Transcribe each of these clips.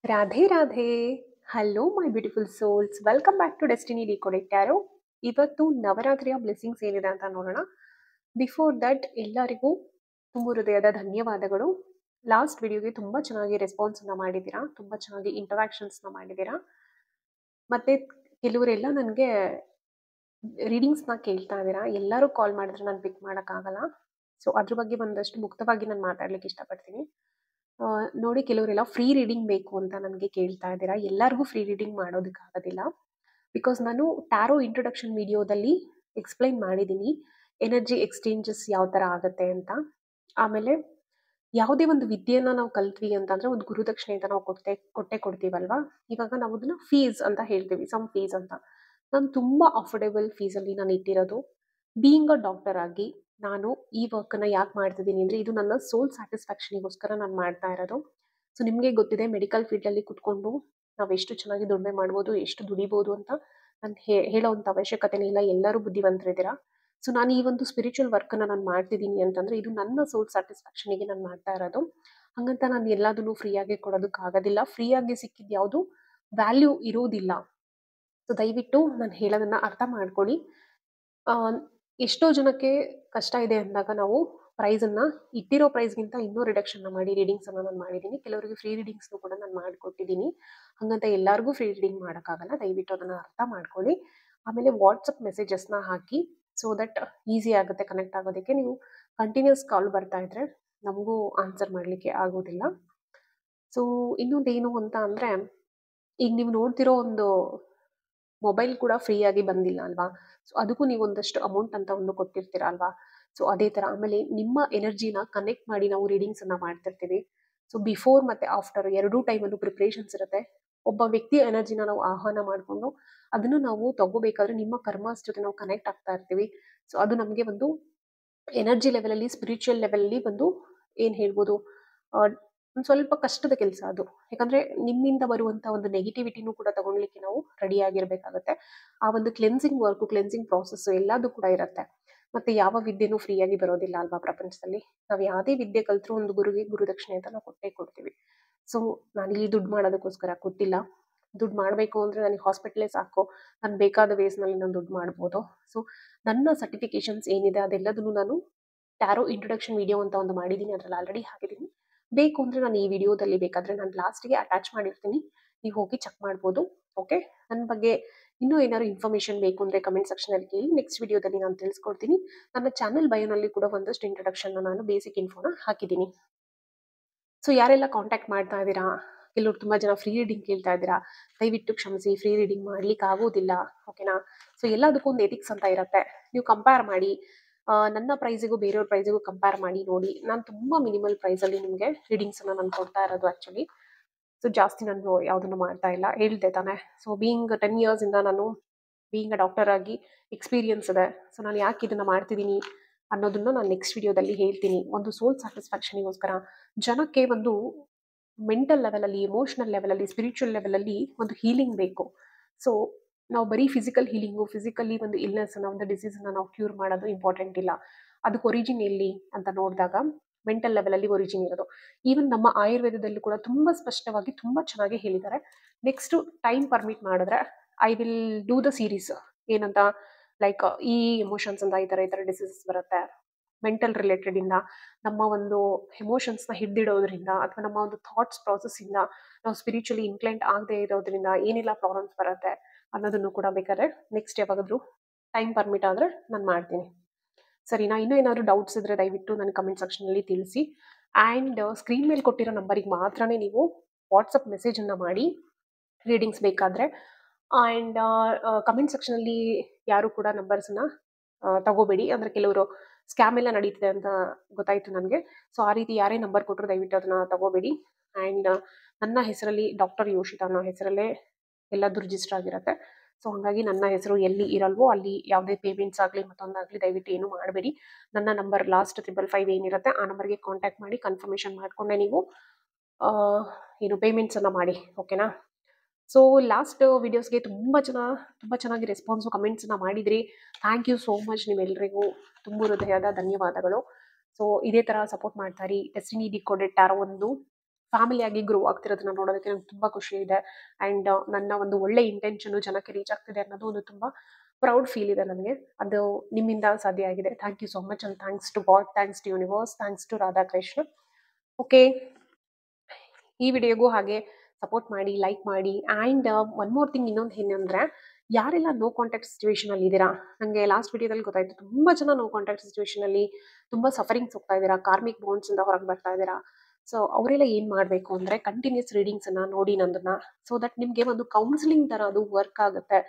Radhe Radhe. Hello my beautiful souls, welcome back to Destiny Decoded Tarot. ಇವತ್ತು ನವರಾತ್ರಿಯ blessings ಏನಿದೆ ಅಂತ ನೋಡೋಣ. ಬಿಫೋರ್ ದಟ್ ಎಲ್ಲರಿಗೂ ತುಂಬ ಹೃದಯದ ಧನ್ಯವಾದಗಳು. ಲಾಸ್ಟ್ ವಿಡಿಯೋಗೆ ತುಂಬ ಚೆನ್ನಾಗಿ ರೆಸ್ಪಾನ್ಸ್ನ ಮಾಡಿದ್ದೀರಾ, ತುಂಬ ಚೆನ್ನಾಗಿ ಇಂಟರಾಕ್ಷನ್ಸ್ನ ಮಾಡಿದ್ದೀರಾ. ಮತ್ತೆ ಕೆಲವರೆಲ್ಲ ನನಗೆ ರೀಡಿಂಗ್ಸ್ನ ಕೇಳ್ತಾ ಇದ್ದೀರಾ. ಎಲ್ಲರೂ ಕಾಲ್ ಮಾಡಿದ್ರೆ ನಾನು ಪಿಕ್ ಮಾಡೋಕ್ಕಾಗಲ್ಲ. ಸೊ ಅದ್ರ ಬಗ್ಗೆ ಒಂದಷ್ಟು ಮುಕ್ತವಾಗಿ ನಾನು ಮಾತಾಡ್ಲಿಕ್ಕೆ ಇಷ್ಟಪಡ್ತೀನಿ. ನೋಡಿ, ಕೆಲವರೆಲ್ಲ ಫ್ರೀ ರೀಡಿಂಗ್ ಬೇಕು ಅಂತ ನನಗೆ ಕೇಳ್ತಾ ಇದ್ದೀರಾ. ಎಲ್ಲರಿಗೂ ಫ್ರೀ ರೀಡಿಂಗ್ ಮಾಡೋದಕ್ಕಾಗೋದಿಲ್ಲ. ಬಿಕಾಸ್ ನಾನು ಟ್ಯಾರೋ ಇಂಟ್ರೊಡಕ್ಷನ್ ವಿಡಿಯೋದಲ್ಲಿ ಎಕ್ಸ್ಪ್ಲೈನ್ ಮಾಡಿದ್ದೀನಿ ಎನರ್ಜಿ ಎಕ್ಸ್ಚೇಂಜಸ್ ಯಾವ ಥರ ಆಗುತ್ತೆ ಅಂತ. ಆಮೇಲೆ ಯಾವುದೇ ಒಂದು ವಿದ್ಯೆನ ನಾವು ಕಲ್ತ್ವಿ ಅಂತಂದ್ರೆ ಒಂದು ಗುರುದಕ್ಷಿಣೆ ಅಂತ ನಾವು ಕೊಟ್ಟೆ ಕೊಡ್ತೀವಲ್ವಾ. ಇವಾಗ ನಾವು ಅದನ್ನ ಫೀಸ್ ಅಂತ ಹೇಳ್ತೀವಿ, ಸಮ್ ಫೀಸ್ ಅಂತ. ನಾನು ತುಂಬಾ ಅಫೋರ್ಡೆಬಲ್ ಫೀಸಲ್ಲಿ ನಾನು ಇಟ್ಟಿರೋದು. ಬೀಯಿಂಗ್ ಅ ಡಾಕ್ಟರ್ ಆಗಿ ನಾನು ಈ ವರ್ಕ್ನ ಯಾಕೆ ಮಾಡ್ತಿದ್ದೀನಿ ಅಂದರೆ, ಇದು ನನ್ನ ಸೋಲ್ ಸ್ಯಾಟಿಸ್ಫ್ಯಾಕ್ಷನಿಗೋಸ್ಕರ ನಾನು ಮಾಡ್ತಾ ಇರೋದು. ಸೊ ನಿಮಗೆ ಗೊತ್ತಿದೆ, ಮೆಡಿಕಲ್ ಫೀಲ್ಡಲ್ಲಿ ಕುತ್ಕೊಂಡು ನಾವು ಎಷ್ಟು ಚೆನ್ನಾಗಿ ದುಡಿಮೆ ಮಾಡ್ಬೋದು, ಎಷ್ಟು ದುಡಿಬೋದು ಅಂತ ನಾನು ಹೇಳೋವಂಥ ಅವಶ್ಯಕತೆನೇ ಇಲ್ಲ. ಎಲ್ಲರೂ ಬುದ್ಧಿವಂತರಿದ್ದೀರಾ. ಸೊ ನಾನು ಈ ಒಂದು ಸ್ಪಿರಿಚುವಲ್ ವರ್ಕ್ನ ನಾನು ಮಾಡ್ತಿದ್ದೀನಿ ಅಂತಂದರೆ ಇದು ನನ್ನ ಸೋಲ್ ಸ್ಯಾಟಿಸ್ಫ್ಯಾಕ್ಷನಿಗೆ ನಾನು ಮಾಡ್ತಾ ಇರೋದು. ಹಾಗಂತ ನಾನು ಎಲ್ಲದನ್ನು ಫ್ರೀಯಾಗಿ ಕೊಡೋದಕ್ಕಾಗೋದಿಲ್ಲ. ಫ್ರೀಯಾಗಿ ಸಿಕ್ಕಿದ್ದು ಯಾವುದು ವ್ಯಾಲ್ಯೂ ಇರೋದಿಲ್ಲ. ಸೊ ದಯವಿಟ್ಟು ನಾನು ಹೇಳೋದನ್ನ ಅರ್ಥ ಮಾಡ್ಕೊಳ್ಳಿ. ಎಷ್ಟೋ ಜನಕ್ಕೆ ಕಷ್ಟ ಇದೆ ಅಂದಾಗ ನಾವು ಪ್ರೈಸನ್ನು ಇಟ್ಟಿರೋ ಪ್ರೈಸ್ಗಿಂತ ಇನ್ನೂ ರಿಡಕ್ಷನ್ನ ಮಾಡಿ ರೀಡಿಂಗ್ಸನ್ನು ನಾನು ಮಾಡಿದ್ದೀನಿ. ಕೆಲವರಿಗೆ ಫ್ರೀ ರೀಡಿಂಗ್ಸ್ನು ಕೂಡ ನಾನು ಮಾಡಿಕೊಟ್ಟಿದ್ದೀನಿ. ಹಾಗಂತ ಎಲ್ಲರಿಗೂ ಫ್ರೀ ರೀಡಿಂಗ್ ಮಾಡೋಕ್ಕಾಗಲ್ಲ. ದಯವಿಟ್ಟು ಅದನ್ನು ಅರ್ಥ ಮಾಡ್ಕೊಳ್ಳಿ. ಆಮೇಲೆ ವಾಟ್ಸಪ್ ಮೆಸೇಜಸ್ನ ಹಾಕಿ, ಸೊ ದಟ್ ಈಸಿ ಆಗುತ್ತೆ ಕನೆಕ್ಟ್ ಆಗೋದಕ್ಕೆ. ನೀವು ಕಂಟಿನ್ಯೂಸ್ ಕಾಲ್ ಬರ್ತಾ ಇದ್ರೆ ನಮಗೂ ಆನ್ಸರ್ ಮಾಡಲಿಕ್ಕೆ ಆಗೋದಿಲ್ಲ. ಸೊ ಇನ್ನೊಂದೇನು ಅಂತ ಅಂದರೆ, ಈಗ ನೀವು ನೋಡ್ತಿರೋ ಒಂದು ಮೊಬೈಲ್ ಕೂಡ ಫ್ರೀಯಾಗಿ ಬಂದಿಲ್ಲ ಅಲ್ವಾ. ಸೊ ಅದಕ್ಕೂ ನೀವು ಒಂದಷ್ಟು ಅಮೌಂಟ್ ಅಂತ ಒಂದು ಕೊಟ್ಟಿರ್ತೀರ ಅಲ್ವಾ. ಸೊ ಅದೇ ಥರ ಆಮೇಲೆ ನಿಮ್ಮ ಎನರ್ಜಿನ ಕನೆಕ್ಟ್ ಮಾಡಿ ನಾವು ರೀಡಿಂಗ್ಸನ್ನು ಮಾಡ್ತಿರ್ತೀವಿ. ಸೊ ಬಿಫೋರ್ ಮತ್ತು ಆಫ್ಟರ್ ಎರಡೂ ಟೈಮಲ್ಲೂ ಪ್ರಿಪ್ರೇಷನ್ಸ್ ಇರುತ್ತೆ. ಒಬ್ಬ ವ್ಯಕ್ತಿಯ ಎನರ್ಜಿನ ನಾವು ಆಹ್ವಾನ ಮಾಡಿಕೊಂಡು ಅದನ್ನು ನಾವು ತಗೋಬೇಕಾದ್ರೆ ನಿಮ್ಮ ಕರ್ಮಾಸ್ ಜೊತೆ ನಾವು ಕನೆಕ್ಟ್ ಆಗ್ತಾ ಇರ್ತೀವಿ. ಸೊ ಅದು ನಮಗೆ ಒಂದು ಎನರ್ಜಿ ಲೆವೆಲಲ್ಲಿ, ಸ್ಪಿರಿಚುವಲ್ ಲೆವೆಲಲ್ಲಿ ಒಂದು ಏನು ಹೇಳ್ಬೋದು, ಒಂದು ಸ್ವಲ್ಪ ಕಷ್ಟದ ಕೆಲಸ ಅದು. ಯಾಕಂದರೆ ನಿಮ್ಮಿಂದ ಬರುವಂಥ ಒಂದು ನೆಗೆಟಿವಿಟಿನೂ ಕೂಡ ತಗೊಳ್ಲಿಕ್ಕೆ ನಾವು ರೆಡಿ ಆಗಿರಬೇಕಾಗತ್ತೆ. ಆ ಒಂದು ಕ್ಲೆನ್ಸಿಂಗ್ ವರ್ಕು, ಕ್ಲೆನ್ಸಿಂಗ್ ಪ್ರಾಸೆಸ್ಸು ಎಲ್ಲದೂ ಕೂಡ ಇರುತ್ತೆ. ಮತ್ತು ಯಾವ ವಿದ್ಯೆನೂ ಫ್ರೀಯಾಗಿ ಬರೋದಿಲ್ಲ ಅಲ್ವಾ ಪ್ರಪಂಚದಲ್ಲಿ. ನಾವು ಯಾವುದೇ ವಿದ್ಯೆ ಕಲ್ತರೂ ಒಂದು ಗುರುಗೆ ಗುರುದಕ್ಷಿಣೆ ಅಂತ ನಾವು ಕೊಟ್ಟೇ ಕೊಡ್ತೀವಿ. ಸೊ ನಾನು ಇಲ್ಲಿ ದುಡ್ಡು ಮಾಡೋದಕ್ಕೋಸ್ಕರ ಕೊಟ್ಟಿಲ್ಲ. ದುಡ್ಡು ಮಾಡಬೇಕು ಅಂದರೆ ನನಗೆ ಹಾಸ್ಪಿಟಲೇ ಸಾಕು. ನಾನು ಬೇಕಾದ ವೇಸ್ನಲ್ಲಿ ನಾನು ದುಡ್ಡು ಮಾಡ್ಬೋದು. ಸೊ ನನ್ನ ಸರ್ಟಿಫಿಕೇಷನ್ಸ್ ಏನಿದೆ ಅದೆಲ್ಲದನ್ನು ನಾನು ಟ್ಯಾರೋ ಇಂಟ್ರೊಡಕ್ಷನ್ ವಿಡಿಯೋ ಅಂತ ಒಂದು ಮಾಡಿದ್ದೀನಿ, ಅದರಲ್ಲಿ ಆಲ್ರೆಡಿ ಹಾಕಿದ್ದೀನಿ. ಬೇಕು ಅಂದರೆ ನಾನು ಈ ವಿಡಿಯೋದಲ್ಲಿ ಬೇಕಾದರೆ ನಾನು ಲಾಸ್ಟ್ಗೆ ಅಟ್ಯಾಚ್ ಮಾಡಿರ್ತೀನಿ, ನೀವು ಹೋಗಿ ಚೆಕ್ ಮಾಡ್ಬೋದು. ಓಕೆ, ನನ್ನ ಬಗ್ಗೆ ಇನ್ನೂ ಏನಾದ್ರು ಇನ್ಫಾರ್ಮೇಷನ್ ಬೇಕು ಅಂದರೆ ಕಮೆಂಟ್ ಸೆಕ್ಷನಲ್ಲಿ ಕೇಳಿ, ನೆಕ್ಸ್ಟ್ ವಿಡಿಯೋದಲ್ಲಿ ನಾನು ತಿಳಿಸ್ಕೊಡ್ತೀನಿ. ನನ್ನ ಚಾನಲ್ ಬಯೋನಲ್ಲಿ ಕೂಡ ಒಂದಷ್ಟು ಇಂಟ್ರೊಡಕ್ಷನ್ನ ನಾನು ಬೇಸಿಕ್ ಇನ್ಫೋನ ಹಾಕಿದ್ದೀನಿ. ಸೊ ಯಾರೆಲ್ಲ ಕಾಂಟ್ಯಾಕ್ಟ್ ಮಾಡ್ತಾ ಇದ್ದೀರಾ, ಕೆಲವರು ತುಂಬ ಜನ ಫ್ರೀ ರೀಡಿಂಗ್ ಕೇಳ್ತಾ ಇದ್ದೀರಾ, ದಯವಿಟ್ಟು ಕ್ಷಮಿಸಿ, ಫ್ರೀ ರೀಡಿಂಗ್ ಮಾಡ್ಲಿಕ್ಕೆ ಆಗೋದಿಲ್ಲ. ಓಕೆನಾ. ಸೊ ಎಲ್ಲದಕ್ಕೂ ಒಂದು ಎಥಿಕ್ಸ್ ಅಂತ ಇರುತ್ತೆ. ನೀವು ಕಂಪೇರ್ ಮಾಡಿ, ನನ್ನ ಪ್ರೈಸಿಗೂ ಬೇರೆಯವ್ರ ಪ್ರೈಸಿಗೂ ಕಂಪೇರ್ ಮಾಡಿ ನೋಡಿ. ನಾನು ತುಂಬ ಮಿನಿಮಲ್ ಪ್ರೈಸಲ್ಲಿ ನಿಮಗೆ ರೀಡಿಂಗ್ಸನ್ನು ನಾನು ಕೊಡ್ತಾ ಇರೋದು ಆ್ಯಕ್ಚುಲಿ. ಸೊ ಜಾಸ್ತಿ ನಾನು ಯಾವುದನ್ನು ಮಾಡ್ತಾ ಇಲ್ಲ, ಹೇಳಿದೆ ತಾನೆ. ಸೊ ಬೀಯಿಂಗ್ 10 ಇಯರ್ಸಿಂದ ನಾನು ಬೀಯಿಂಗ್ ಅ ಡಾಕ್ಟರ್ ಆಗಿ ಎಕ್ಸ್ಪೀರಿಯನ್ಸ್ ಇದೆ. ಸೊ ನಾನು ಯಾಕೆ ಇದನ್ನು ಮಾಡ್ತಿದ್ದೀನಿ ಅನ್ನೋದನ್ನು ನಾನು ನೆಕ್ಸ್ಟ್ ವಿಡಿಯೋದಲ್ಲಿ ಹೇಳ್ತೀನಿ. ಒಂದು ಸೋಲ್ ಸ್ಯಾಟಿಸ್ಫ್ಯಾಕ್ಷನಿಗೋಸ್ಕರ ಜನಕ್ಕೆ ಒಂದು ಮೆಂಟಲ್ ಲೆವೆಲಲ್ಲಿ, ಎಮೋಷನಲ್ ಲೆವೆಲಲ್ಲಿ, ಸ್ಪಿರಿಚುವಲ್ ಲೆವೆಲಲ್ಲಿ ಒಂದು ಹೀಲಿಂಗ್ ಬೇಕು. ಸೊ ನಾವು ಬರೀ ಫಿಸಿಕಲ್ ಹೀಲಿಂಗು, ಫಿಸಿಕಲಿ ಒಂದು ಇಲ್ನೆಸ್ಸನ್ನು, ಒಂದು ಡಿಸೀಸನ್ನು ನಾವು ಕ್ಯೂರ್ ಮಾಡೋದು ಇಂಪಾರ್ಟೆಂಟ್ ಇಲ್ಲ. ಅದಕ್ಕೆ ಒರಿಜಿನ್ ಎಲ್ಲಿ ಅಂತ ನೋಡಿದಾಗ ಮೆಂಟಲ್ ಲೆವೆಲಲ್ಲಿ ಒರಿಜಿನ್ ಇರೋದು. ಈವನ್ ನಮ್ಮ ಆಯುರ್ವೇದದಲ್ಲೂ ಕೂಡ ತುಂಬ ಸ್ಪಷ್ಟವಾಗಿ ತುಂಬ ಚೆನ್ನಾಗಿ ಹೇಳಿದ್ದಾರೆ. ನೆಕ್ಸ್ಟು ಟೈಮ್ ಪರ್ಮಿಟ್ ಮಾಡಿದ್ರೆ I will do the series. ಏನಂತ, ಲೈಕ್ ಈ ಎಮೋಷನ್ಸ್ ಅಂತ ಈ ಥರ ಡಿಸೀಸಸ್ ಬರುತ್ತೆ ಮೆಂಟಲ್ ರಿಲೇಟೆಡ್ ಇಂದ, ನಮ್ಮ ಒಂದು ಎಮೋಷನ್ಸ್ನ ಹಿಡಿದಿಡೋದ್ರಿಂದ ಅಥವಾ ನಮ್ಮ ಒಂದು ಥಾಟ್ಸ್ ಪ್ರಾಸೆಸ್ಸಿಂದ ನಾವು ಸ್ಪಿರಿಚುಲಿ ಇನ್ಕ್ಲೈಂಟ್ ಆಗದೆ ಇರೋದ್ರಿಂದ ಏನೆಲ್ಲ ಪ್ರಾಬ್ಲಮ್ಸ್ ಬರುತ್ತೆ ಅನ್ನೋದನ್ನು ಕೂಡ ಬೇಕಾದ್ರೆ ನೆಕ್ಸ್ಟ್ ಯಾವಾಗಾದರೂ ಟೈಮ್ ಪರ್ಮಿಟ್ ಆದರೆ ನಾನು ಮಾಡ್ತೀನಿ. ಸರಿನಾ. ಇನ್ನೂ ಏನಾದರೂ ಡೌಟ್ಸ್ ಇದ್ದರೆ ದಯವಿಟ್ಟು ನನ್ನ ಕಮೆಂಟ್ ಸೆಕ್ಷನಲ್ಲಿ ತಿಳಿಸಿ. ಆ್ಯಂಡ್ ಸ್ಕ್ರೀನ್ ಮೇಲೆ ಕೊಟ್ಟಿರೋ ನಂಬರಿಗೆ ಮಾತ್ರ ನೀವು ವಾಟ್ಸಪ್ ಮೆಸೇಜನ್ನು ಮಾಡಿ ರೀಡಿಂಗ್ಸ್ ಬೇಕಾದರೆ. ಆ್ಯಂಡ್ ಕಮೆಂಟ್ ಸೆಕ್ಷನಲ್ಲಿ ಯಾರು ಕೂಡ ನಂಬರ್ಸನ್ನ ತಗೋಬೇಡಿ. ಅಂದರೆ ಕೆಲವರು ಸ್ಕ್ಯಾಮ್ ಎಲ್ಲ ನಡೀತಿದೆ ಅಂತ ಗೊತ್ತಾಯಿತು ನನಗೆ. ಸೊ ಆ ರೀತಿ ಯಾರೇ ನಂಬರ್ ಕೊಟ್ಟರು ದಯವಿಟ್ಟು ಅದನ್ನು ತಗೋಬೇಡಿ. ಆ್ಯಂಡ್ ನನ್ನ ಹೆಸರಲ್ಲಿ ಡಾಕ್ಟರ್ ಯೋಷಿತಾ ಅನ್ನೋ ಹೆಸರಲ್ಲೇ ಎಲ್ಲದೂ ರಿಜಿಸ್ಟರ್ ಆಗಿರುತ್ತೆ. ಸೊ ಹಾಗಾಗಿ ನನ್ನ ಹೆಸರು ಎಲ್ಲಿ ಇರಲ್ವೋ ಅಲ್ಲಿ ಯಾವುದೇ ಪೇಮೆಂಟ್ಸ್ ಆಗಲಿ ಮತ್ತೊಂದಾಗಲಿ ದಯವಿಟ್ಟು ಏನು ಮಾಡಬೇಡಿ. ನನ್ನ ನಂಬರ್ ಲಾಸ್ಟ್ 555 ಏನಿರುತ್ತೆ ಆ ನಂಬರ್ಗೆ ಕಾಂಟ್ಯಾಕ್ಟ್ ಮಾಡಿ ಕನ್ಫರ್ಮೇಷನ್ ಮಾಡಿಕೊಂಡೆ ನೀವು ಏನು ಪೇಮೆಂಟ್ಸನ್ನು ಮಾಡಿ. ಓಕೆನಾ. ಸೊ ಲಾಸ್ಟ್ ವಿಡಿಯೋಸ್ಗೆ ತುಂಬ ಚೆನ್ನಾಗಿ ರೆಸ್ಪಾನ್ಸು, ಕಮೆಂಟ್ಸನ್ನ ಮಾಡಿದ್ರಿ. Thank you so much. ನಿಮ್ಮೆಲ್ಲರಿಗೂ ತುಂಬ ಹೃದಯದ ಧನ್ಯವಾದಗಳು. ಸೊ ಇದೇ ಥರ ಸಪೋರ್ಟ್ ಮಾಡ್ತಾ ಇರಿ. ಡೆಸ್ಟಿನಿ ಡಿಕೋಡೆಡ್ ಟ್ಯಾರೋ ಒಂದು ಫ್ಯಾಮಿಲಿಯಾಗಿ ಗ್ರೋ ಆಗ್ತಿರೋದನ್ನ ನೋಡೋದಕ್ಕೆ ನಂಗೆ ತುಂಬ ಖುಷಿ ಇದೆ. ಆ್ಯಂಡ್ ನನ್ನ ಒಂದು ಒಳ್ಳೆ ಇಂಟೆನ್ಷನು ಜನಕ್ಕೆ ರೀಚ್ ಆಗ್ತಿದೆ ಅನ್ನೋದು ಒಂದು ತುಂಬ ಪ್ರೌಡ್ ಫೀಲ್ ಇದೆ ನನಗೆ. ಅದು ನಿಮ್ಮಿಂದ ಸಾಧ್ಯ ಆಗಿದೆ. Thank you so much and thanks to God, thanks to universe, thanks to Radhakrishna. Okay, ಈ ವಿಡಿಯೋಗೂ ಹಾಗೆ ಸಪೋರ್ಟ್ ಮಾಡಿ, ಲೈಕ್ ಮಾಡಿ. ಆ್ಯಂಡ್ ಒನ್ ಮೋರ್ ಥಿಂಗ್, ಇನ್ನೊಂದು ಏನಂದರೆ, ಯಾರೆಲ್ಲ ನೋ ಕಾಂಟ್ಯಾಕ್ಟ್ ಸಿಚುವೇಶನಲ್ಲಿ ಇದ್ದೀರಾ, ನನಗೆ ಲಾಸ್ಟ್ ವಿಡಿಯೋದಲ್ಲಿ ಗೊತ್ತಾಯಿತು ತುಂಬ ಜನ ನೋ ಕಾಂಟ್ಯಾಕ್ಟ್ ಸಿಚುವೇಶನಲ್ಲಿ ತುಂಬ ಸಫರಿಂಗ್ಸ್ ಹೋಗ್ತಾ ಇದ್ದೀರಾ, ಕಾರ್ಮಿಕ್ ಬಾಂಡ್ಸಿಂದ ಹೊರಗೆ ಬರ್ತಾ ಇದ್ದೀರಾ. ಸೊ ಅವರೆಲ್ಲ ಏನು ಮಾಡಬೇಕು ಅಂದರೆ ಕಂಟಿನ್ಯೂಸ್ ರೀಡಿಂಗ್ಸನ್ನು ನೋಡಿ ನಂದನ್ನು, ಸೊ ದಟ್ ನಿಮಗೆ ಒಂದು ಕೌನ್ಸಿಲಿಂಗ್ ಥರ ಅದು ವರ್ಕ್ ಆಗುತ್ತೆ.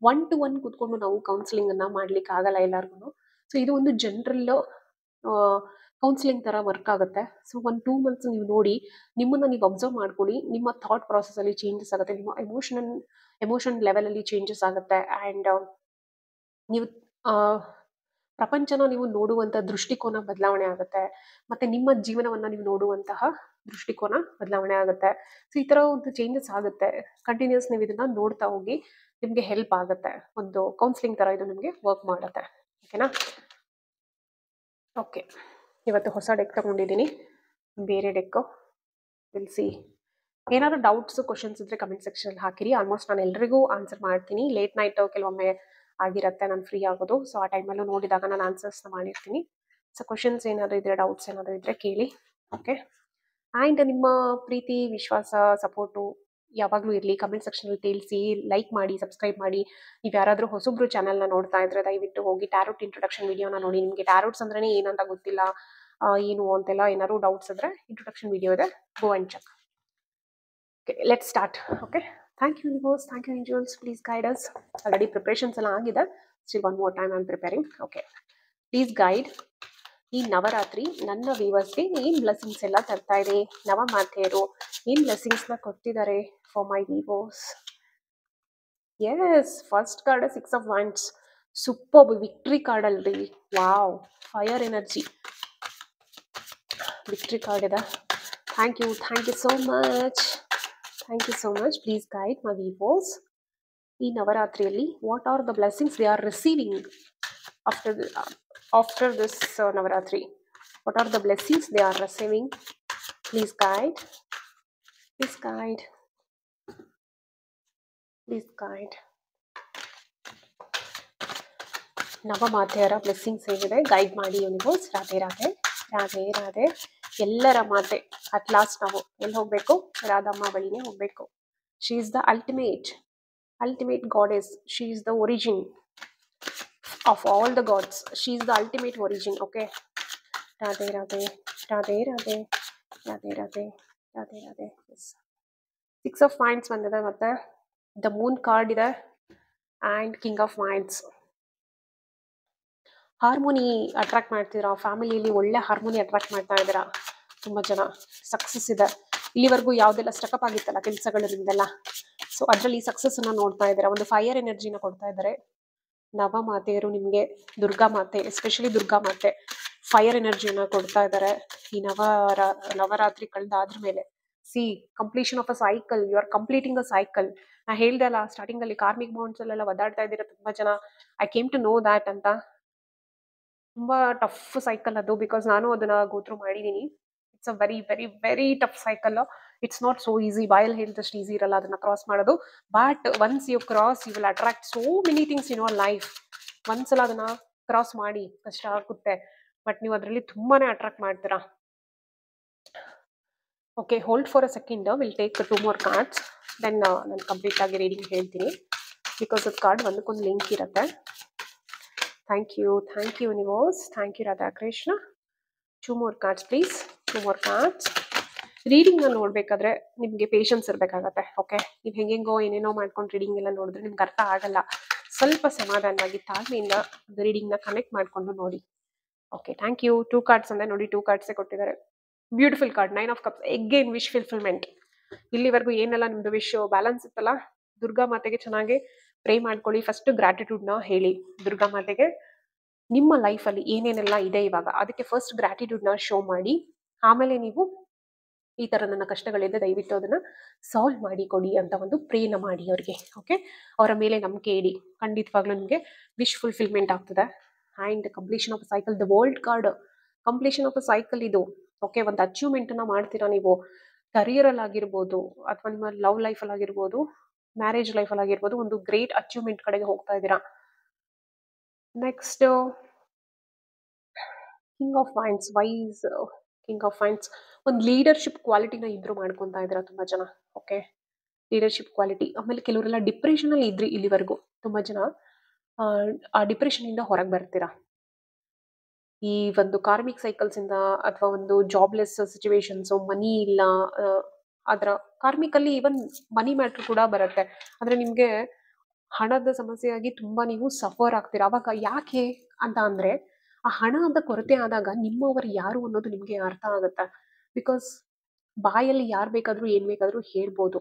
1 to 1 ಕೂತ್ಕೊಂಡು ನಾವು ಕೌನ್ಸಿಲಿಂಗನ್ನು ಮಾಡ್ಲಿಕ್ಕೆ ಆಗಲ್ಲ ಎಲ್ಲರಿಗೂ. ಸೊ ಇದು ಒಂದು ಜನರಲ್ ಕೌನ್ಸಿಲಿಂಗ್ ಥರ ವರ್ಕ್ ಆಗುತ್ತೆ. ಸೊ 1-2 ಮಂತ್ಸ್ ನೀವು ನೋಡಿ, ನಿಮ್ಮನ್ನು ನೀವು ಅಬ್ಸರ್ವ್ ಮಾಡ್ಕೊಳ್ಳಿ, ನಿಮ್ಮ ಥಾಟ್ ಪ್ರಾಸೆಸಲ್ಲಿ ಚೇಂಜಸ್ ಆಗುತ್ತೆ, ನಿಮ್ಮ ಎಮೋಷನ್ ಲೆವೆಲಲ್ಲಿ ಚೇಂಜಸ್ ಆಗುತ್ತೆ. ಆ್ಯಂಡ್ ನೀವು ಪ್ರಪಂಚನ ನೀವು ನೋಡುವಂಥ ದೃಷ್ಟಿಕೋನ ಬದಲಾವಣೆ ಆಗುತ್ತೆ, ಮತ್ತು ನಿಮ್ಮ ಜೀವನವನ್ನು ನೀವು ನೋಡುವಂತಹ ದೃಷ್ಟಿಕೋನ ಬದಲಾವಣೆ ಆಗುತ್ತೆ. ಸೊ ಈ ಥರ ಒಂದು ಚೇಂಜಸ್ ಆಗುತ್ತೆ. ಕಂಟಿನ್ಯೂಸ್ ನೀವು ಇದನ್ನು ನೋಡ್ತಾ ಹೋಗಿ, ನಿಮಗೆ ಹೆಲ್ಪ್ ಆಗುತ್ತೆ. ಒಂದು ಕೌನ್ಸಿಲಿಂಗ್ ಥರ ಇದು ನಿಮಗೆ ವರ್ಕ್ ಮಾಡುತ್ತೆ. ಓಕೆನಾ? ಓಕೆ, ಇವತ್ತು ಹೊಸ ಡೆಕ್ ತಗೊಂಡಿದ್ದೀನಿ, ಬೇರೆ ಡೆಕ್ಕು. ತಿಳಿಸಿ, ಏನಾದರೂ ಡೌಟ್ಸು ಕ್ವಶನ್ಸ್ ಇದ್ದರೆ ಕಮೆಂಟ್ ಸೆಕ್ಷನಲ್ಲಿ ಹಾಕಿರಿ. ಆಲ್ಮೋಸ್ಟ್ ನಾನು ಎಲ್ರಿಗೂ ಆನ್ಸರ್ ಮಾಡ್ತೀನಿ. ಲೇಟ್ ನೈಟು ಕೆಲವೊಮ್ಮೆ ಆಗಿರುತ್ತೆ ನಾನು ಫ್ರೀ ಆಗೋದು, ಸೊ ಆ ಟೈಮಲ್ಲೂ ನೋಡಿದಾಗ ನಾನು ಆನ್ಸರ್ಸ್ನ ಮಾಡಿರ್ತೀನಿ. ಸೊ ಕ್ವಶನ್ಸ್ ಏನಾದರೂ ಇದ್ದರೆ, ಡೌಟ್ಸ್ ಏನಾದರೂ ಇದ್ದರೆ ಕೇಳಿ. ಓಕೆ, ಆ್ಯಂಡ್ ನಿಮ್ಮ ಪ್ರೀತಿ, ವಿಶ್ವಾಸ, ಸಪೋರ್ಟು ಯಾವಾಗಲೂ ಇರಲಿ. ಕಮೆಂಟ್ ಸೆಕ್ಷನಲ್ಲಿ ತಿಳಿಸಿ, ಲೈಕ್ ಮಾಡಿ, ಸಬ್ಸ್ಕ್ರೈಬ್ ಮಾಡಿ. ನೀವು ಯಾರಾದರೂ ಹೊಸಬ್ರು ಚಾನಲ್ನ ನೋಡ್ತಾ ಇದ್ರೆ ದಯವಿಟ್ಟು ಹೋಗಿ ಟ್ಯಾರೋಟ್ ಇಂಟ್ರೊಡಕ್ಷನ್ ವಿಡಿಯೋನ ನೋಡಿ. ನಿಮಗೆ ಟ್ಯಾರೋಟ್ಸ್ ಅಂದ್ರೆ ಏನಂತ ಗೊತ್ತಿಲ್ಲ, ಏನು ಅಂತೆಲ್ಲ ಏನಾದ್ರು ಡೌಟ್ಸ್ ಇದ್ರೆ ಇಂಟ್ರೊಡಕ್ಷನ್ ವಿಡಿಯೋ ಇದೆ, go and check. Okay, let's start. Okay, thank you universe, thank you angels, please guide us. Already preparations ಎಲ್ಲ ಆಗಿದೆ, still one more time I am preparing. Okay, please guide. ಈ ನವರಾತ್ರಿ ನನ್ನ ವ್ಯೂವರ್ಸ್ಗೆ ಏನು blessings ಎಲ್ಲ ತರ್ತಾ ಇದೆ, ನವಮಾತೆಯರು ಏನು ಬ್ಲೆಸ್ಸಿಂಗ್ಸ್ನ ಕೊಡ್ತಿದ್ದಾರೆ for my viewers. Yes, first card 6 of Wands, super victory card ಅಲ್ರಿ. Wow, fire energy victory card ಇದೆ. Thank you so much, thank you so much. Please guide my viewers. ಈ ನವರಾತ್ರಿಯಲ್ಲಿ what are the blessings they are receiving after this Navaratri? What are the blessings they are receiving? Please guide. Please guide. Please guide. ನವಮಾತೆಯರ blessings ಏನಿದೆ guide ಮಾಡಿ universe. Radhe Radhe Radhe Radhe. ಎಲ್ಲರ ಮಾತೆ, at last ನಾವು ಎಲ್ಲಿ ಹೋಗಬೇಕು? ರಾಧಮ್ಮ ಬಳಿನೇ ಹೋಗಬೇಕು. She is the ultimate goddess. She is the origin of all the gods. She is the ultimate origin. Okay, radhe radhe radhe radhe radhe radhe radhe radhe. Yes, 6 of Wands bandide, matte the moon card ide and king of Wands. Harmony attract ಮಾಡ್ತಿದ್ದೀರಾ, ಫ್ಯಾಮಿಲಿಯಲ್ಲಿ ಒಳ್ಳೆ harmony attract ಮಾಡ್ತಾ ಇದ್ದೀರಾ. ತುಂಬ ಜನ success ಇದೆ. ಇಲ್ಲಿವರೆಗೂ ಯಾವುದೆಲ್ಲ ಸ್ಟಕಪ್ ಆಗಿತ್ತಲ್ಲ ಕೆಲಸಗಳಿಂದೆಲ್ಲ, ಸೊ ಅದರಲ್ಲಿ ಸಕ್ಸಸ್ಸನ್ನು ನೋಡ್ತಾ ಇದ್ದೀರಾ. ಒಂದು ಫೈರ್ ಎನರ್ಜಿನ ಕೊಡ್ತಾ ಇದ್ದಾರೆ ನವಮಾತೆಯರು ನಿಮಗೆ. ದುರ್ಗಾ ಮಾತೆ, ಎಸ್ಪೆಷಲಿ ದುರ್ಗಾ ಮಾತೆ ಫೈರ್ ಎನರ್ಜಿಯನ್ನು ಕೊಡ್ತಾ ಇದ್ದಾರೆ ಈ ನವರಾತ್ರಿ ಕಳೆದಾದ್ರ ಮೇಲೆ. See, completion of a cycle, you are completing a cycle. ನಾ ಹೇಳ್ದೆ ಅಲ್ಲ ಸ್ಟಾರ್ಟಿಂಗಲ್ಲಿ ಕಾರ್ಮಿಕ್ ಬಾಂಡ್ಸ್ ಅಲ್ಲೆಲ್ಲ ಒದಾಡ್ತಾ ಇದ್ದೀರಾ ತುಂಬ ಜನ. I came to know that ಅಂತ. ತುಂಬ ಟಫ್ ಸೈಕಲ್ ಅದು, ಬಿಕಾಸ್ ನಾನು ಅದನ್ನ ಗೋತ್ರು ಮಾಡಿದ್ದೀನಿ. It's a very very very tough cycle. It's not so easy. ಬಾಯಲ್ಲಿ ಹೇಳಿದಷ್ಟು ಈಸಿ ಇರಲ್ಲ ಅದನ್ನ ಕ್ರಾಸ್ ಮಾಡೋದು. But once you cross, you will attract so many things in your life. ಒಂದ್ಸಲ ಅದನ್ನ ಕ್ರಾಸ್ ಮಾಡಿ, ಕಷ್ಟ ಆಗುತ್ತೆ, ಬಟ್ ನೀವು ಅದರಲ್ಲಿ ತುಂಬಾನೇ ಅಟ್ರಾಕ್ಟ್ ಮಾಡ್ತೀರಾ. Okay, hold for a second. Will take 2 more cards, then ನಾನು ಕಂಪ್ಲೀಟ್ ಆಗಿ ರೀಡಿಂಗ್ ಹೇಳ್ತೀನಿ. ಬಿಕಾಸ್ ಅದು ಕಾರ್ಡ್ ಒಂದಕ್ಕೊಂದು ಲಿಂಕ್ ಇರುತ್ತೆ. Thank you universe, thank you Radhakrishna. 2 more cards please, 2 more cards. ರೀಡಿಂಗ್ನ ನೋಡಬೇಕಾದ್ರೆ ನಿಮಗೆ ಪೇಷನ್ಸ್ ಇರಬೇಕಾಗತ್ತೆ. ಓಕೆ, ನೀವು ಹೆಂಗೆಂಗೋ ಏನೇನೋ ಮಾಡ್ಕೊಂಡು ರೀಡಿಂಗ್ ಎಲ್ಲ ನೋಡಿದ್ರೆ ನಿಮ್ಗೆ ಅರ್ಥ ಆಗಲ್ಲ. ಸ್ವಲ್ಪ ಸಮಾಧಾನವಾಗಿ ತಾಳ್ಮೆಯಿಂದ ರೀಡಿಂಗ್ನ ಕನೆಕ್ಟ್ ಮಾಡಿಕೊಂಡು ನೋಡಿ. Okay, thank you. 2 cards ಅಂದರೆ ನೋಡಿ, 2 cardsೇ ಕೊಟ್ಟಿದ್ದಾರೆ. Beautiful card, 9 of Cups. Again wish fulfilment. ಇಲ್ಲಿವರೆಗೂ ಏನೆಲ್ಲ ನಿಮ್ಮದು ವಿಶ್ ಬ್ಯಾಲೆನ್ಸ್ ಇತ್ತಲ್ಲ, ದುರ್ಗಾ ಮಾತೆಗೆ ಚೆನ್ನಾಗಿ ಪ್ರೇ ಮಾಡ್ಕೊಳ್ಳಿ. ಫಸ್ಟ್ ಗ್ರಾಟಿಟ್ಯೂಡ್ನ ಹೇಳಿ ದುರ್ಗಾ ಮಾತೆಗೆ. ನಿಮ್ಮ ಲೈಫಲ್ಲಿ ಏನೇನೆಲ್ಲ ಇದೆ ಇವಾಗ, ಅದಕ್ಕೆ ಫಸ್ಟ್ ಗ್ರಾಟಿಟ್ಯೂಡ್ನ ಶೋ ಮಾಡಿ. ಆಮೇಲೆ ನೀವು ಈ ಥರ ನನ್ನ ಕಷ್ಟಗಳಿದೆ, ದಯವಿಟ್ಟು ಅದನ್ನು ಸಾಲ್ವ್ ಮಾಡಿ ಕೊಡಿ ಅಂತ ಒಂದು ಪ್ರೇನ ಮಾಡಿ ಅವರಿಗೆ. ಓಕೆ, ಅವರ ಮೇಲೆ ನಂಬಿಕೆ ಇಡಿ, ಖಂಡಿತವಾಗ್ಲೂ ನಿಮಗೆ ವಿಶ್ ಫುಲ್ಫಿಲ್ಮೆಂಟ್ ಆಗ್ತದೆ. And completion of cycle, the world card. Completion of a cycle ಇದು. ಓಕೆ, ಒಂದು ಅಚೀವ್ಮೆಂಟನ್ನು ಮಾಡ್ತೀರಾ ನೀವು. ಕರಿಯರಲ್ಲಿ ಆಗಿರ್ಬೋದು ಅಥವಾ ನಿಮ್ಮ ಲವ್ ಲೈಫಲ್ಲಿ ಆಗಿರ್ಬೋದು, ಮ್ಯಾರೇಜ್ ಲೈಫಲ್ಲಿ ಆಗಿರ್ಬೋದು, ಒಂದು ಗ್ರೇಟ್ ಅಚೀವ್ಮೆಂಟ್ ಕಡೆಗೆ ಹೋಗ್ತಾ ಇದ್ದೀರಾ. Next king of wands, wise king of wands, ಒಂದು ಲೀಡರ್ಶಿಪ್ ಕ್ವಾಲಿಟಿನ ಇಂಪ್ರೂವ್ ಮಾಡ್ಕೊತಾ ಇದ್ದೀರಾ ತುಂಬಾ ಜನ. Okay, leadership quality. ಆಮೇಲೆ ಕೆಲವರೆಲ್ಲ ಡಿಪ್ರೆಷನ್ ಅಲ್ಲಿ ಇದ್ರಿ ಇಲ್ಲಿವರೆಗೂ. ತುಂಬಾ ಜನ ಆ ಡಿಪ್ರೆಷನ್ ಇಂದ ಹೊರಗೆ ಬರ್ತೀರಾ. ಈ ಒಂದು ಕಾರ್ಮಿಕ್ ಸೈಕಲ್ಸ್ ಇಂದ ಅಥವಾ ಒಂದು ಜಾಬ್ಲೆಸ್ ಸಿಚುವೇಶನ್ಸ್, ಮನಿ ಇಲ್ಲ, ಅದರ ಕಾರ್ಮಿಕ್ ಅಲ್ಲಿ ಈವನ್ ಮನಿ ಮ್ಯಾಟ್ರ್ ಕೂಡ ಬರುತ್ತೆ. ಅಂದ್ರೆ ನಿಮ್ಗೆ ಹಣದ ಸಮಸ್ಯೆಯಾಗಿ ತುಂಬಾ ನೀವು ಸಫರ್ ಆಗ್ತೀರಾ. ಅವಾಗ ಯಾಕೆ ಅಂತ ಅಂದ್ರೆ, ಆ ಹಣದ ಕೊರತೆ ಆದಾಗ ನಿಮ್ಮವರು ಯಾರು ಅನ್ನೋದು ನಿಮ್ಗೆ ಅರ್ಥ ಆಗುತ್ತೆ. ಬಿಕಾಸ್ ಬಾಯಲ್ಲಿ ಯಾರು ಬೇಕಾದ್ರೂ ಏನ್ ಬೇಕಾದ್ರೂ ಹೇಳ್ಬೋದು.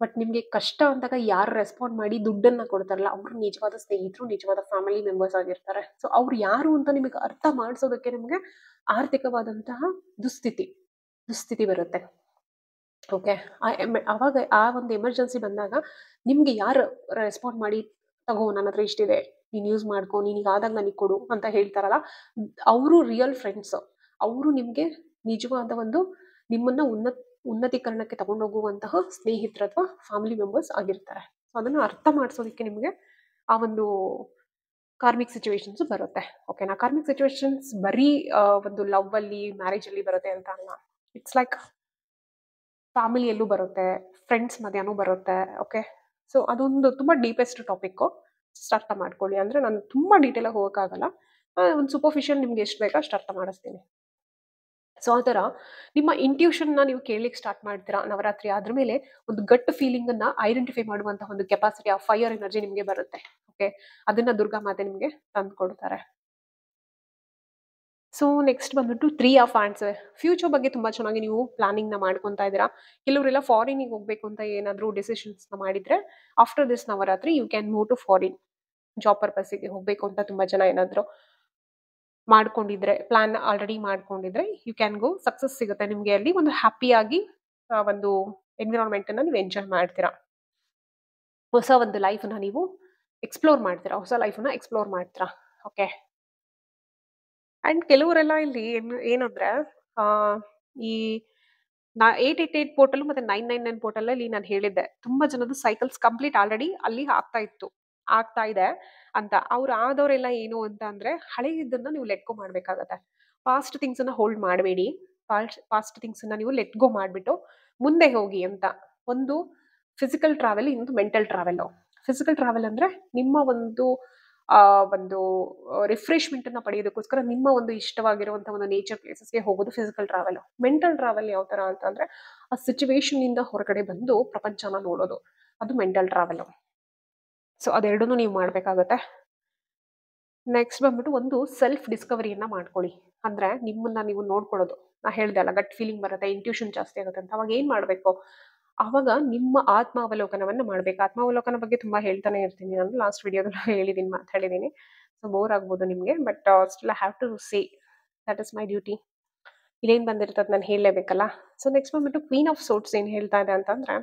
ಬಟ್ ನಿಮ್ಗೆ ಕಷ್ಟ ಅಂದಾಗ ಯಾರು ರೆಸ್ಪಾಂಡ್ ಮಾಡಿ ದುಡ್ಡನ್ನ ಕೊಡ್ತಾರಲ್ಲ, ಅವ್ರು ನಿಜವಾದ ಸ್ನೇಹಿತರು, ನಿಜವಾದ ಫ್ಯಾಮಿಲಿ ಮೆಂಬರ್ಸ್ ಆಗಿರ್ತಾರೆ. ಸೊ ಅವ್ರು ಯಾರು ಅಂತ ನಿಮಗೆ ಅರ್ಥ ಮಾಡಿಸೋದಕ್ಕೆ ನಿಮ್ಗೆ ಆರ್ಥಿಕವಾದಂತಹ ದುಸ್ಥಿತಿ ಬರುತ್ತೆ. ಓಕೆ, ಅವಾಗ ಆ ಒಂದು ಎಮರ್ಜೆನ್ಸಿ ಬಂದಾಗ ನಿಮ್ಗೆ ಯಾರು ರೆಸ್ಪಾಂಡ್ ಮಾಡಿ, ತಗೋ ನನ್ನ ಹತ್ರ ಇಷ್ಟಿದೆ, ನೀನ್ ಯೂಸ್ ಮಾಡ್ಕೊ, ನೀನೀಗ ಆದಾಗ ನನಗೆ ಕೊಡು ಅಂತ ಹೇಳ್ತಾರಲ್ಲ, ಅವರು ರಿಯಲ್ ಫ್ರೆಂಡ್ಸ್. ಅವರು ನಿಮ್ಗೆ ನಿಜವಾದ ಒಂದು ನಿಮ್ಮನ್ನ ಉನ್ನತೀಕರಣಕ್ಕೆ ತಗೊಂಡೋಗುವಂತಹ ಸ್ನೇಹಿತರು ಅಥವಾ ಫ್ಯಾಮಿಲಿ ಮೆಂಬರ್ಸ್ ಆಗಿರ್ತಾರೆ. ಸೊ ಅದನ್ನ ಅರ್ಥ ಮಾಡಿಸೋದಕ್ಕೆ ನಿಮ್ಗೆ ಆ ಒಂದು ಕಾರ್ಮಿಕ್ ಸಿಚುವೇಶನ್ಸ್ ಬರುತ್ತೆ. ಓಕೆನಾ? ಕಾರ್ಮಿಕ್ ಸಿಚುವೇಶನ್ಸ್ ಬರೀ ಒಂದು ಲವ್ ಅಲ್ಲಿ, ಮ್ಯಾರೇಜ್ ಅಲ್ಲಿ ಬರುತ್ತೆ ಅಂತ ಅಲ್ಲ. ಇಟ್ಸ್ ಲೈಕ್ ಫ್ಯಾಮಿಲಿಯಲ್ಲೂ ಬರುತ್ತೆ, ಫ್ರೆಂಡ್ಸ್ ಮಧ್ಯಾಹ್ನ ಬರುತ್ತೆ. ಓಕೆ, ಸೊ ಅದೊಂದು ತುಂಬಾ ಡೀಪೆಸ್ಟ್ ಟಾಪಿಕ್. ಅರ್ಥ ಮಾಡ್ಕೊಳ್ಳಿ. ಅಂದ್ರೆ ನಾನು ತುಂಬಾ ಡೀಟೇಲ್ ಆಗಿ ಹೋಗೋಕ್ಕಾಗಲ್ಲ. ಒಂದು ಸೂಪರ್ಫಿಷಿಯಲ್ ನಿಮ್ಗೆ ಎಷ್ಟು ಬೇಕೋ ಅಷ್ಟು ಅರ್ಥ ಮಾಡಿಸ್ತೀನಿ. ಸೊ ಆ ಥರ ನಿಮ್ಮ ಇಂಟ್ಯೂಷನ್ನ ನೀವು ಕೇಳಲಿಕ್ಕೆ ಸ್ಟಾರ್ಟ್ ಮಾಡ್ತೀರಾ ನವರಾತ್ರಿ ಆದ್ರ ಮೇಲೆ. ಒಂದು ಗಟ್ ಫೀಲಿಂಗ್ ಅನ್ನ ಐಡೆಂಟಿಫೈ ಮಾಡುವಂತಹ ಒಂದು ಕೆಪಾಸಿಟಿ, ಆ ಫೈರ್ ಎನರ್ಜಿ ನಿಮ್ಗೆ ಬರುತ್ತೆ. ಓಕೆ, ಅದನ್ನ ದುರ್ಗಾ ಮಾತೆ ನಿಮ್ಗೆ ತಂದು ಕೊಡ್ತಾರೆ. ಸೊ ನೆಕ್ಸ್ಟ್ ಬಂದ್ಬಿಟ್ಟು 3 ಆಫ್ ಹ್ಯಾಂಡ್ಸ್. ಫ್ಯೂಚರ್ ಬಗ್ಗೆ ತುಂಬಾ ಚೆನ್ನಾಗಿ ನೀವು ಪ್ಲಾನಿಂಗ್ ನ ಮಾಡ್ಕೊಂತಾ ಇದ್ದೀರಾ. ಕೆಲವರೆಲ್ಲ ಫಾರಿನಿಗೆ ಹೋಗ್ಬೇಕು ಅಂತ ಏನಾದರೂ ಡಿಸಿಷನ್ಸ್ ನ ಮಾಡಿದ್ರೆ, after this Navaratri you can move to foreign. Job ಪರ್ಪಸ್ಗೆ ಹೋಗ್ಬೇಕು ಅಂತ ತುಂಬಾ ಜನ ಏನಾದ್ರು ಮಾಡ್ಕೊಂಡಿದ್ರೆ, ಪ್ಲಾನ್ ಆಲ್ರೆಡಿ ಮಾಡ್ಕೊಂಡಿದ್ರೆ, ಯು ಕ್ಯಾನ್ ಗೋ. ಸಕ್ಸಸ್ ಸಿಗುತ್ತೆ ನಿಮ್ಗೆ ಅಲ್ಲಿ. ಒಂದು ಹ್ಯಾಪಿಯಾಗಿ ಒಂದು ಎನ್ವಿರಾನ್ಮೆಂಟ್ ಅನ್ನ ನೀವು ಎಂಜಾಯ್ ಮಾಡ್ತೀರಾ. ಹೊಸ ಒಂದು ಲೈಫ್ನ ನೀವು ಎಕ್ಸ್ಪ್ಲೋರ್ ಮಾಡ್ತೀರಾ. ಓಕೆ, ಅಂಡ್ ಕೆಲವರೆಲ್ಲ ಇಲ್ಲಿ ಏನಂದ್ರೆ, ಈ 888 ಪೋರ್ಟಲ್ ಮತ್ತೆ 999 ಪೋರ್ಟಲ್ ಅಲ್ಲಿ ನಾನು ಹೇಳಿದ್ದೆ, ತುಂಬಾ ಜನದ್ದು ಸೈಕಲ್ಸ್ ಕಂಪ್ಲೀಟ್ ಆಲ್ರೆಡಿ ಅಲ್ಲಿ ಆಗ್ತಾ ಇದೆ ಅಂತ. ಅವ್ರು ಆದವರೆಲ್ಲ ಏನು ಅಂತ ಅಂದ್ರೆ, ಹಳೆಯದನ್ನ ನೀವು ಲೆಟ್ ಗೋ ಮಾಡ್ಬೇಕಾಗತ್ತೆ. ಪಾಸ್ಟ್ ಥಿಂಗ್ಸ್ ಅನ್ನ ಹೋಲ್ಡ್ ಮಾಡಬೇಡಿ. ಪಾಸ್ಟ್ ಥಿಂಗ್ಸ್ ಅನ್ನ ನೀವು ಲೆಟ್ ಗೋ ಮಾಡ್ಬಿಟ್ಟು ಮುಂದೆ ಹೋಗಿ ಅಂತ. ಒಂದು ಫಿಸಿಕಲ್ ಟ್ರಾವೆಲ್, ಇನ್ನೊಂದು ಮೆಂಟಲ್ ಟ್ರಾವೆಲ್. ಫಿಸಿಕಲ್ ಟ್ರಾವೆಲ್ ಅಂದ್ರೆ ನಿಮ್ಮ ಒಂದು ರಿಫ್ರೆಶ್ಮೆಂಟ್ ಅನ್ನ ಪಡೆಯೋದಕ್ಕೋಸ್ಕರ ನಿಮ್ಮ ಒಂದು ಇಷ್ಟವಾಗಿರುವಂತಹ ಒಂದು ನೇಚರ್ ಪ್ಲೇಸಸ್ಗೆ ಹೋಗೋದು ಫಿಸಿಕಲ್ ಟ್ರಾವೆಲ್. ಮೆಂಟಲ್ ಟ್ರಾವೆಲ್ ಯಾವ ತರ ಅಂತಂದ್ರೆ, ಆ ಸಿಚುವೇಶನ್ ಇಂದ ಹೊರಗಡೆ ಬಂದು ಪ್ರಪಂಚನ ನೋಡೋದು, ಅದು ಮೆಂಟಲ್ ಟ್ರಾವೆಲ್. ಸೊ ಅದೆರಡನ್ನೂ ನೀವು ಮಾಡ್ಬೇಕಾಗತ್ತೆ. ನೆಕ್ಸ್ಟ್ ಬಂದ್ಬಿಟ್ಟು ಒಂದು ಸೆಲ್ಫ್ ಡಿಸ್ಕವರಿಯನ್ನ ಮಾಡ್ಕೊಳ್ಳಿ. ಅಂದ್ರೆ ನಿಮ್ಮನ್ನ ನೀವು ನೋಡ್ಕೊಳ್ಳೋದು. ನಾ ಹೇಳ್ದೆ ಅಲ್ಲ, ಗಟ್ ಫೀಲಿಂಗ್ ಬರುತ್ತೆ, ಇಂಟ್ಯೂಷನ್ ಜಾಸ್ತಿ ಆಗುತ್ತೆ ಅಂತ. ಅವಾಗ ಏನ್ ಮಾಡ್ಬೇಕು? ಅವಾಗ ನಿಮ್ಮ ಆತ್ಮಾವಲೋಕನವನ್ನ ಮಾಡ್ಬೇಕು. ಆತ್ಮಾವಲೋಕನ ಬಗ್ಗೆ ತುಂಬಾ ಹೇಳ್ತಾನೆ ಇರ್ತೀನಿ ನಾನು. ಲಾಸ್ಟ್ ವಿಡಿಯೋದಲ್ಲಿ ಮಾತಾಡಿದೀನಿ. ಸೊ ಬೋರ್ ಆಗ್ಬೋದು ನಿಮ್ಗೆ, but still I have to say that is my duty. ಇಲ್ಲೇನ್ ಬಂದಿರ್ತದೆ ನಾನು ಹೇಳಲೇಬೇಕಲ್ಲ. ಸೊ ನೆಕ್ಸ್ಟ್ ಬಂದ್ಬಿಟ್ಟು ಕ್ವೀನ್ ಆಫ್ ಸೋರ್ಟ್ಸ್ ಏನ್ ಹೇಳ್ತಾ ಇದೆ ಅಂತಂದ್ರೆ,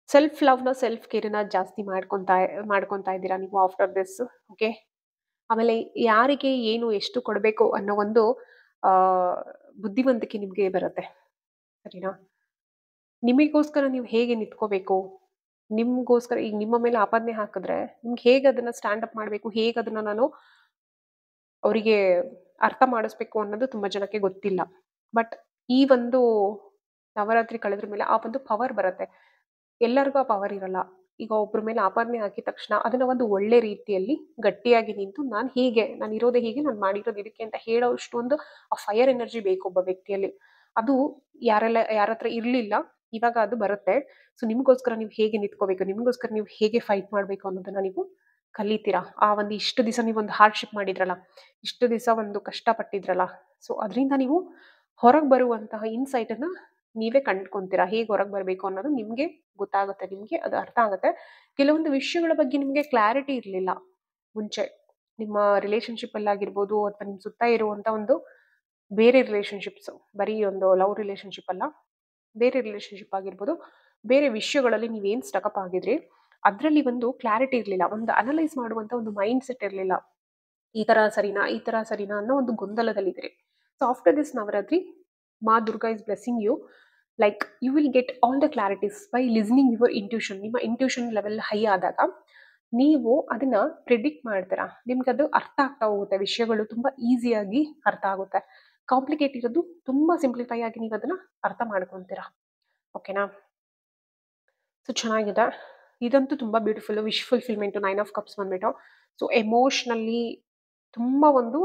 ಸೆಲ್ಫ್ ಲವ್ನ, ಸೆಲ್ಫ್ ಕೇರ್ನ ಜಾಸ್ತಿ ಮಾಡ್ಕೊಂತಾ ಇದ್ದೀರಾ ನೀವು ಆಫ್ಟರ್ ದಿಸ್. ಓಕೆ, ಆಮೇಲೆ ಯಾರಿಗೆ ಏನು ಎಷ್ಟು ಕೊಡಬೇಕು ಅನ್ನೋ ಒಂದು ಆ ಬುದ್ಧಿವಂತಿಕೆ ನಿಮ್ಗೆ ಬರುತ್ತೆ. ಸರಿನಾ? ನಿಮಗೋಸ್ಕರ ನೀವು ಹೇಗೆ ನಿಂತ್ಕೋಬೇಕು, ನಿಮ್ಗೋಸ್ಕರ ಈಗ ನಿಮ್ಮ ಮೇಲೆ ಆಪಾದನೆ ಹಾಕಿದ್ರೆ ನಿಮ್ಗೆ ಹೇಗೆ ಅದನ್ನ ಸ್ಟ್ಯಾಂಡ್ ಅಪ್ ಮಾಡಬೇಕು, ಹೇಗೆ ಅದನ್ನ ನಾನು ಅವರಿಗೆ ಅರ್ಥ ಮಾಡಿಸ್ಬೇಕು ಅನ್ನೋದು ತುಂಬಾ ಜನಕ್ಕೆ ಗೊತ್ತಿಲ್ಲ. ಬಟ್ ಈ ಒಂದು ನವರಾತ್ರಿ ಕಳೆದ್ರ ಮೇಲೆ ಆ ಒಂದು ಪವರ್ ಬರುತ್ತೆ. ಎಲ್ಲರಿಗೂ ಆ ಪವರ್ ಇರಲ್ಲ. ಈಗ ಒಬ್ರ ಮೇಲೆ ಆಪಾದನೆ ಹಾಕಿದ ತಕ್ಷಣ ಅದನ್ನ ಒಂದು ಒಳ್ಳೆ ರೀತಿಯಲ್ಲಿ ಗಟ್ಟಿಯಾಗಿ ನಿಂತು, ನಾನು ಇರೋದೇ ಹೀಗೆ, ನಾನು ಮಾಡಿರೋದು ಇದಕ್ಕೆ ಅಂತ ಹೇಳೋ ಅಷ್ಟೊಂದು ಆ ಫೈರ್ ಎನರ್ಜಿ ಬೇಕು ಒಬ್ಬ ವ್ಯಕ್ತಿಯಲ್ಲಿ. ಅದು ಯಾರ ಹತ್ರ ಇರ್ಲಿಲ್ಲ, ಇವಾಗ ಅದು ಬರುತ್ತೆ. ಸೊ ನಿಮ್ಗೋಸ್ಕರ ನೀವು ಹೇಗೆ ನಿಂತ್ಕೋಬೇಕು, ನಿಮ್ಗೋಸ್ಕರ ನೀವು ಹೇಗೆ ಫೈಟ್ ಮಾಡ್ಬೇಕು ಅನ್ನೋದನ್ನ ನೀವು ಕಲಿತೀರಾ. ಆ ಒಂದು ಇಷ್ಟು ದಿವಸ ನೀವು ಒಂದು ಹಾರ್ಡ್ಶಿಪ್ ಮಾಡಿದ್ರಲ್ಲ, ಇಷ್ಟು ದಿವಸ ಒಂದು ಕಷ್ಟ ಪಟ್ಟಿದ್ರಲ್ಲ, ಸೊ ಅದರಿಂದ ನೀವು ಹೊರಗೆ ಬರುವಂತಹ ಇನ್ಸೈಟ್ ಅನ್ನ ನೀವೇ ಕಂಡ್ಕೊಂತೀರಾ. ಹೇಗೆ ಹೊರಗೆ ಬರಬೇಕು ಅನ್ನೋದು ನಿಮ್ಗೆ ಗೊತ್ತಾಗುತ್ತೆ, ನಿಮ್ಗೆ ಅದು ಅರ್ಥ ಆಗುತ್ತೆ. ಕೆಲವೊಂದು ವಿಷಯಗಳ ಬಗ್ಗೆ ನಿಮ್ಗೆ ಕ್ಲಾರಿಟಿ ಇರಲಿಲ್ಲ ಮುಂಚೆ, ನಿಮ್ಮ ರಿಲೇಶನ್ಶಿಪ್ ಅಲ್ಲಾಗಿರ್ಬೋದು ಅಥವಾ ನಿಮ್ ಸುತ್ತ ಇರುವಂತ ಒಂದು ಬೇರೆ ರಿಲೇಶನ್ಶಿಪ್ಸ್, ಬರೀ ಒಂದು ಲವ್ ರಿಲೇಶನ್ಶಿಪ್ ಅಲ್ಲ, ಬೇರೆ ರಿಲೇಶನ್ಶಿಪ್ ಆಗಿರ್ಬೋದು, ಬೇರೆ ವಿಷಯಗಳಲ್ಲಿ ನೀವೇನ್ ಸ್ಟಕಪ್ ಆಗಿದ್ರಿ ಅದರಲ್ಲಿ ಒಂದು ಕ್ಲಾರಿಟಿ ಇರಲಿಲ್ಲ, ಒಂದು ಅನಲೈಸ್ ಮಾಡುವಂತ ಒಂದು ಮೈಂಡ್ ಸೆಟ್ ಇರಲಿಲ್ಲ. ಈ ತರ ಸರಿನಾ ಅನ್ನೋ ಒಂದು ಗೊಂದಲದಲ್ಲಿದ್ರಿ. So after this Navaratri Maa Durga is blessing you. Like you will get all the clarities by listening your intuition. ನಿಮ್ಮ ಇಂಟ್ಯೂಷನ್ ಲೆವೆಲ್ ಹೈ ಆದಾಗ ನೀವು ಅದನ್ನ ಪ್ರಿಡಿಕ್ಟ್ ಮಾಡ್ತೀರಾ. ನಿಮ್ಗೆ ಅದು ಅರ್ಥ ಆಗ್ತಾ ಹೋಗುತ್ತೆ, ವಿಷಯಗಳು ತುಂಬಾ ಈಸಿಯಾಗಿ ಅರ್ಥ ಆಗುತ್ತೆ. ಕಾಂಪ್ಲಿಕೇಟ್ ಇರೋದು ತುಂಬಾ ಸಿಂಪ್ಲಿಫೈ ಆಗಿ ನೀವು ಅದನ್ನ ಅರ್ಥ ಮಾಡ್ಕೊಂತೀರಾ. ಓಕೆನಾ? ಸೊ ಚೆನ್ನಾಗಿದೆ. ಇದಂತೂ ತುಂಬಾ beautiful. Wish fulfilment 9 of cups ಬಂದ್ಬಿಟ್ಟು. ಸೊ ಎಮೋಷನಲಿ ತುಂಬಾ ಒಂದು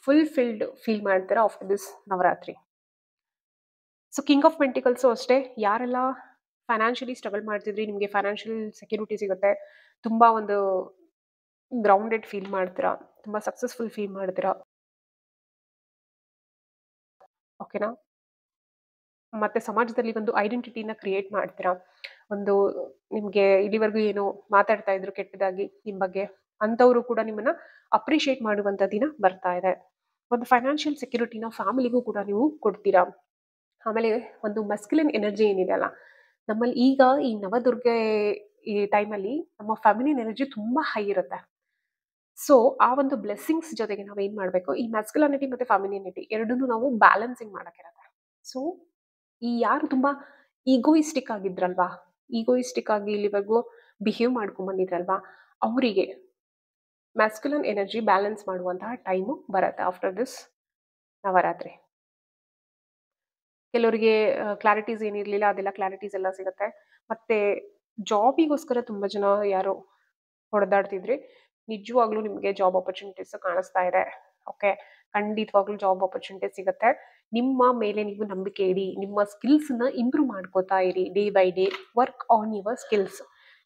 ಫುಲ್ಫಿಲ್ಡ್ ಫೀಲ್ ಮಾಡ್ತೀರಾ after this Navaratri. So king of pentacles ಅಷ್ಟೇ. ಯಾರೆಲ್ಲ ಫೈನಾನ್ಷಿಯಲಿ ಸ್ಟ್ರಗಲ್ ಮಾಡ್ತಿದ್ರಿ, ನಿಮಗೆ ಫೈನಾನ್ಷಿಯಲ್ ಸೆಕ್ಯೂರಿಟಿ ಸಿಗುತ್ತೆ. ತುಂಬಾ ಒಂದು ಗ್ರೌಂಡೆಡ್ ಫೀಲ್ ಮಾಡ್ತೀರಾ, ತುಂಬಾ ಸಕ್ಸಸ್ಫುಲ್ ಫೀಲ್ ಮಾಡ್ತೀರಾ. ಓಕೆನಾ? ಮತ್ತೆ ಸಮಾಜದಲ್ಲಿ ಒಂದು ಐಡೆಂಟಿಟಿನ ಕ್ರಿಯೇಟ್ ಮಾಡ್ತೀರಾ. ಒಂದು ನಿಮ್ಗೆ ಇಲ್ಲಿವರೆಗೂ ಏನೋ ಮಾತಾಡ್ತಾ ಇದ್ರು ಕೆಟ್ಟದಾಗಿ ನಿಮ್ ಬಗ್ಗೆ, ಅಂತವ್ರು ಕೂಡ ನಿಮ್ಮನ್ನ ಅಪ್ರಿಶಿಯೇಟ್ ಮಾಡುವಂತ ದಿನ ಬರ್ತಾ ಇದೆ. ಒಂದು ಫೈನಾನ್ಷಿಯಲ್ ಸೆಕ್ಯೂರಿಟಿನ ಫ್ಯಾಮಿಲಿಗೂ ಕೂಡ ನೀವು ಕೊಡ್ತೀರಾ. ಆಮೇಲೆ ಒಂದು ಮಸ್ಕ್ಯುಲಿನ್ ಎನರ್ಜಿ ಏನಿದೆ ಅಲ್ಲ ನಮ್ಮಲ್ಲಿ ಈಗ, ಈ ನವದುರ್ಗೆ ಈ ಟೈಮಲ್ಲಿ ನಮ್ಮ ಫೆಮಿನಿನ್ ಎನರ್ಜಿ ತುಂಬಾ ಹೈ ಇರುತ್ತೆ. ಸೊ ಆ ಒಂದು ಬ್ಲೆಸ್ಸಿಂಗ್ಸ್ ಜೊತೆಗೆ ನಾವು ಏನ್ ಮಾಡ್ಬೇಕು, ಈ ಮ್ಯಾಸ್ಕ್ಯುಲಾನಿಟಿ ಮತ್ತೆ ಫೆಮಿನಿನಿಟಿ ಎರಡನ್ನೂ ನಾವು ಬ್ಯಾಲೆನ್ಸಿಂಗ್ ಮಾಡಕ್ಕಿರತ್ತೆ. ಸೊ ಈ ಯಾರು ತುಂಬಾ ಈಗೋಯಿಸ್ಟಿಕ್ ಆಗಿದ್ರಲ್ವಾ, ಈಗೋಯಿಸ್ಟಿಕ್ ಆಗಿ ಇಲ್ಲಿವರೆಗೂ ಬಿಹೇವ್ ಮಾಡ್ಕೊಂಡ್ ಬಂದಿದ್ರಲ್ವಾ, ಅವರಿಗೆ ಮ್ಯಾಸ್ಕ್ಯುಲನ್ ಎನರ್ಜಿ ಬ್ಯಾಲೆನ್ಸ್ ಮಾಡುವಂತಹ ಟೈಮು ಬರುತ್ತೆ ಆಫ್ಟರ್ ದಿಸ್ ನವರಾತ್ರಿ. ಕೆಲವರಿಗೆ ಕ್ಲಾರಿಟೀಸ್ ಏನಿರ್ಲಿಲ್ಲ ಅದೆಲ್ಲ ಕ್ಲಾರಿಟೀಸ್ ಎಲ್ಲ ಸಿಗುತ್ತೆ. ಮತ್ತೆ ಜಾಬಿಗೋಸ್ಕರ ತುಂಬಾ ಜನ ಯಾರೋ ಹೊಡೆದಾಡ್ತಿದ್ರಿ, ನಿಜವಾಗ್ಲೂ ನಿಮಗೆ ಜಾಬ್ ಆಪರ್ಚುನಿಟೀಸ್ ಕಾಣಿಸ್ತಾ ಇದೆ. ಓಕೆ, ಖಂಡಿತವಾಗ್ಲೂ ಜಾಬ್ ಆಪರ್ಚುನಿಟೀಸ್ ಸಿಗುತ್ತೆ. ನಿಮ್ಮ ಮೇಲೆ ನೀವು ನಂಬಿಕೆ ಇಡಿ, ನಿಮ್ಮ ಸ್ಕಿಲ್ಸ್ನ ಇಂಪ್ರೂವ್ ಮಾಡ್ಕೋತಾ ಇರಿ. Day by day work on your skills.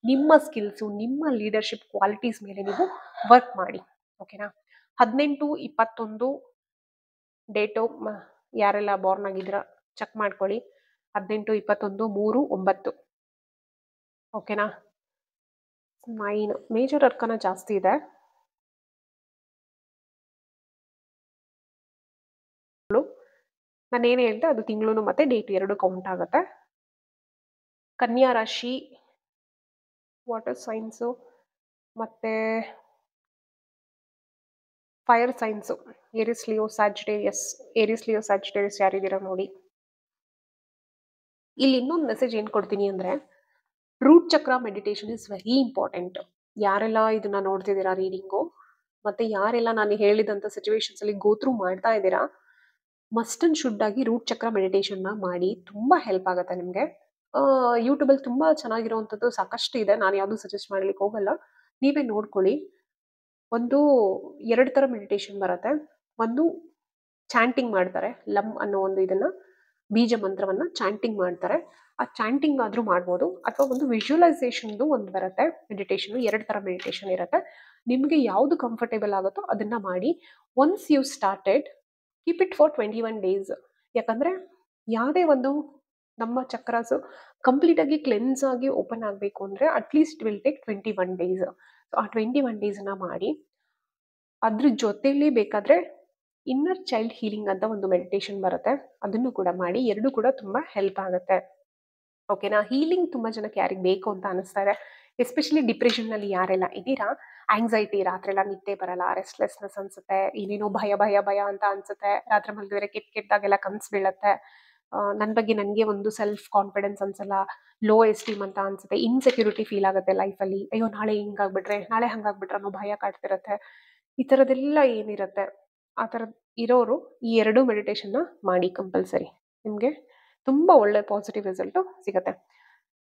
ನಿಮ್ಮ ಸ್ಕಿಲ್ಸು, ನಿಮ್ಮ ಲೀಡರ್ಶಿಪ್ ಕ್ವಾಲಿಟೀಸ್ ಮೇಲೆ ನೀವು ವರ್ಕ್ ಮಾಡಿ. ಓಕೆನಾ? 18-21 ಡೇಟು ಯಾರೆಲ್ಲ ಬಾರ್ನ್ ಆಗಿದ್ರ ಚೆಕ್ ಮಾಡ್ಕೊಳ್ಳಿ. 18-21-3-9. ಓಕೆನಾ? 9 ಮೇಜರ್ ಅರ್ಕನ ಜಾಸ್ತಿ ಇದೆ. ನಾನೇನು ಹೇಳ್ದೆ ಅದು ತಿಂಗಳು ಮತ್ತೆ ಡೇಟ್ ಎರಡು ಕೌಂಟ್ ಆಗುತ್ತೆ. ಕನ್ಯಾ ರಾಶಿ, ವಾಟರ್ ಸೈನ್ಸು ಮತ್ತೆ ಫೈರ್ ಸೈನ್ಸು, ಏರಿಸ್ ಲಿಯೋ ಸ್ಯಾಜಿಟೇರಿಯಸ್. ಏರಿಸ್ ಲಿಯೋ ಸ್ಯಾಜಿಟೇರಿಯಸ್ ಯಾರಿದ್ದೀರಾ ನೋಡಿ. ಇಲ್ಲಿ ಇನ್ನೊಂದು ಮೆಸೇಜ್ ಏನ್ ಕೊಡ್ತೀನಿ ಅಂದ್ರೆ, ರೂಟ್ ಚಕ್ರ ಮೆಡಿಟೇಷನ್ ಇಸ್ ವೆರಿ ಇಂಪಾರ್ಟೆಂಟ್. ಯಾರೆಲ್ಲ ಇದನ್ನ ನೋಡ್ತಿದ್ದೀರಾ ರೀಡಿಂಗು, ಮತ್ತೆ ಯಾರೆಲ್ಲ ನಾನು ಹೇಳಿದಂತ ಸಿಚುವೇಶನ್ಸ್ ಅಲ್ಲಿ ಗೋತ್ರೂ ಮಾಡ್ತಾ ಇದ್ದೀರಾ, ಮಸ್ಟ್ ಅಂಡ್ ಶುಡ್ ಆಗಿ ರೂಟ್ ಚಕ್ರ ಮೆಡಿಟೇಷನ್ ನ ಮಾಡಿ. ತುಂಬಾ ಹೆಲ್ಪ್ ಆಗುತ್ತೆ ನಿಮ್ಗೆ. ಯೂಟ್ಯೂಬಲ್ಲಿ ತುಂಬಾ ಚೆನ್ನಾಗಿರುವಂಥದ್ದು ಸಾಕಷ್ಟು ಇದೆ, ನಾನು ಯಾವುದು ಸಜೆಸ್ಟ್ ಮಾಡ್ಲಿಕ್ಕೆ ಹೋಗಲ್ಲ, ನೀವೇ ನೋಡ್ಕೊಳ್ಳಿ. ಒಂದು 2 ಥರ ಮೆಡಿಟೇಷನ್ ಬರುತ್ತೆ. ಒಂದು ಚಾಂಟಿಂಗ್ ಮಾಡ್ತಾರೆ, ಲಮ್ ಅನ್ನೋ ಒಂದು ಇದನ್ನ ಬೀಜ ಮಂತ್ರವನ್ನ ಚಾಂಟಿಂಗ್ ಮಾಡ್ತಾರೆ. ಆ ಚಾಂಟಿಂಗ್ ಆದ್ರೂ ಮಾಡ್ಬೋದು, ಅಥವಾ ಒಂದು ವಿಜುವಲೈಸೇಷನ್ದು ಒಂದು ಬರುತ್ತೆ ಮೆಡಿಟೇಷನ್. 2 ಥರ ಮೆಡಿಟೇಷನ್ ಇರುತ್ತೆ. ನಿಮಗೆ ಯಾವುದು ಕಂಫರ್ಟೇಬಲ್ ಆಗುತ್ತೋ ಅದನ್ನ ಮಾಡಿ. Once you started, keep it for 21 days. ಯಾಕಂದ್ರೆ ಯಾವುದೇ ಒಂದು ನಮ್ಮ ಚಕ್ರಾಸು ಕಂಪ್ಲೀಟ್ ಆಗಿ ಕ್ಲೆನ್ಸ್ ಆಗಿ ಓಪನ್ ಆಗಬೇಕು ಅಂದ್ರೆ at least will take 21 days. So ಆ 21 ಡೇಸ್ನ ಮಾಡಿ. ಅದ್ರ ಜೊತೆಲಿ ಬೇಕಾದ್ರೆ ಇನ್ನರ್ ಚೈಲ್ಡ್ ಹೀಲಿಂಗ್ ಅಂತ ಒಂದು ಮೆಡಿಟೇಷನ್ ಬರುತ್ತೆ, ಅದನ್ನು ಕೂಡ ಮಾಡಿ. ಎರಡು ಕೂಡ ತುಂಬಾ ಹೆಲ್ಪ್ ಆಗುತ್ತೆ. ಓಕೆನಾ? ಹೀಲಿಂಗ್ ತುಂಬಾ ಜನಕ್ಕೆ ಯಾರಿಗೆ ಬೇಕು ಅಂತ ಅನಿಸ್ತಾ ಇದೆ, ಎಸ್ಪೆಷಲಿ ಡಿಪ್ರೆಷನ್ ನಲ್ಲಿ ಯಾರೆಲ್ಲ ಇದ್ದೀರಾ, ಆಂಗ್ಸೈಟಿ, ರಾತ್ರಿ ಎಲ್ಲ ನಿದ್ದೆ ಬರಲ್ಲ, ರೆಸ್ಟ್ಲೆಸ್ನೆಸ್ ಅನ್ಸುತ್ತೆ, ಏನೇನೋ ಭಯ ಭಯ ಭಯ ಅಂತ ಅನ್ಸುತ್ತೆ, ರಾತ್ರಿ ಮಲಗಿದ್ರೆ ಕೆಟ್ಟಾಗೆಲ್ಲ ಕನ್ಸು ಬೀಳತ್ತೆ, ನನ್ನ ಬಗ್ಗೆ ನನಗೆ ಒಂದು ಸೆಲ್ಫ್ ಕಾನ್ಫಿಡೆನ್ಸ್ ಅನ್ಸಲ್ಲ, ಲೋ ಎಸ್ಟೀಮ್ ಅಂತ ಅನ್ಸುತ್ತೆ, ಇನ್ಸೆಕ್ಯೂರಿಟಿ ಫೀಲ್ ಆಗುತ್ತೆ ಲೈಫಲ್ಲಿ, ಅಯ್ಯೋ ನಾಳೆ ಹಿಂಗಾಗ್ಬಿಟ್ರೆ, ನಾಳೆ ಹಂಗಾಗ್ಬಿಟ್ರೆ ಅನ್ನೋ ಭಯ ಕಾಡ್ತಿರತ್ತೆ. ಈ ಥರದ್ದೆಲ್ಲ ಏನಿರುತ್ತೆ, ಆ ಥರದ್ದು ಇರೋರು ಈ 2 ಮೆಡಿಟೇಷನ್ನ ಮಾಡಿ ಕಂಪಲ್ಸರಿ. ನಿಮಗೆ ತುಂಬಾ ಒಳ್ಳೆ ಪಾಸಿಟಿವ್ ರಿಸಲ್ಟ್ ಸಿಗುತ್ತೆ.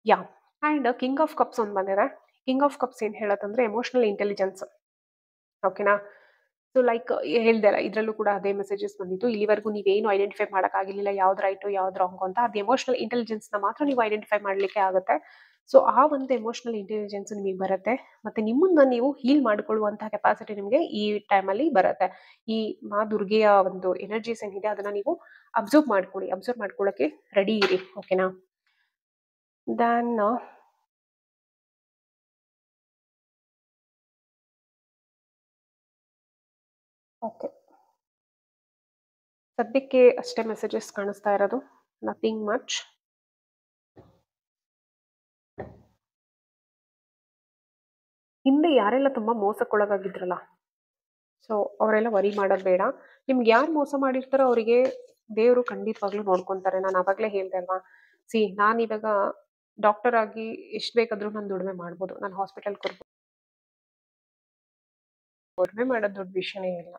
ಯಾ, ಆ್ಯಂಡ್ ಕಿಂಗ್ ಆಫ್ ಕಪ್ಸ್ ಒಂದು ಬಂದಿದೆ. ಕಿಂಗ್ ಆಫ್ ಕಪ್ಸ್ ಏನು ಹೇಳತ್ತಂದ್ರೆ ಎಮೋಷನಲ್ ಇಂಟೆಲಿಜೆನ್ಸ್. ಓಕೆನಾ? ಸೊ ಲೈಕ್ ಹೇಳ್ದೆ ಅಲ್ಲ, ಇದರಲ್ಲೂ ಕೂಡ ಅದೇ ಮೆಸೇಜಸ್ ಬಂದಿತ್ತು. ಇಲ್ಲಿವರೆಗೂ ನೀವೇನು ಐಡೆಂಟಿಫೈ ಮಾಡೋಕ್ಕಾಗಿರಲಿಲ್ಲ, ಯಾವ್ದು ರೈಟು ಯಾವ್ದು ರಾಂಗು ಅಂತ. ಅದು ಎಮೋಷನಲ್ ಇಂಟೆಲಿಜೆನ್ಸ್ನ ಮಾತ್ರ ನೀವು ಐಡೆಂಟಿಫೈ ಮಾಡಲಿಕ್ಕೆ ಆಗುತ್ತೆ. ಸೊ ಆ ಒಂದು ಎಮೋಷನಲ್ ಇಂಟೆಲಿಜೆನ್ಸ್ ನಿಮಗೆ ಬರುತ್ತೆ, ಮತ್ತೆ ನಿಮ್ಮನ್ನ ನೀವು ಹೀಲ್ ಮಾಡಿಕೊಳ್ಳುವಂತಹ ಕೆಪಾಸಿಟಿ ನಿಮಗೆ ಈ ಟೈಮಲ್ಲಿ ಬರುತ್ತೆ. ಈ ಮಾ ದುರ್ಗೆಯ ಒಂದು ಎನರ್ಜೀಸ್ ಏನಿದೆ ಅದನ್ನ ನೀವು ಅಬ್ಸರ್ವ್ ಮಾಡ್ಕೊಳ್ಳಿ, ಅಬ್ಸರ್ವ್ ಮಾಡ್ಕೊಳ್ಳೋಕೆ ರೆಡಿ ಇರಿ. ಓಕೆನಾ? ದೆನ್ ಓಕೆ, ಸದ್ಯಕ್ಕೆ ಅಷ್ಟೇ ಮೆಸೇಜಸ್ ಕಾಣಿಸ್ತಾ ಇರೋದು, ನಥಿಂಗ್ ಮಚ್. ಹಿಂದೆ ಯಾರೆಲ್ಲ ತುಂಬಾ ಮೋಸಕ್ಕೊಳಗಾಗಿದ್ರಲ್ಲ, ಸೊ ಅವರೆಲ್ಲ ವರಿ ಮಾಡೋದು ಬೇಡ. ನಿಮ್ಗೆ ಯಾರು ಮೋಸ ಮಾಡಿರ್ತಾರೋ ಅವರಿಗೆ ದೇವರು ಖಂಡಿತವಾಗ್ಲೂ ನೋಡ್ಕೊಂತಾರೆ. ನಾನು ಆವಾಗಲೇ ಹೇಳ್ದೆ ಅಲ್ವಾ, ನಾನಿವಾಗ ಡಾಕ್ಟರ್ ಆಗಿ ಎಷ್ಟು ಬೇಕಾದ್ರೂ ನಾನು ದುಡಿಮೆ ಮಾಡ್ಬೋದು, ನಾನು ಹಾಸ್ಪಿಟಲ್ ದುಡಿಮೆ ಮಾಡೋದು ದೊಡ್ಡ ವಿಷಯನೇ ಇಲ್ಲ.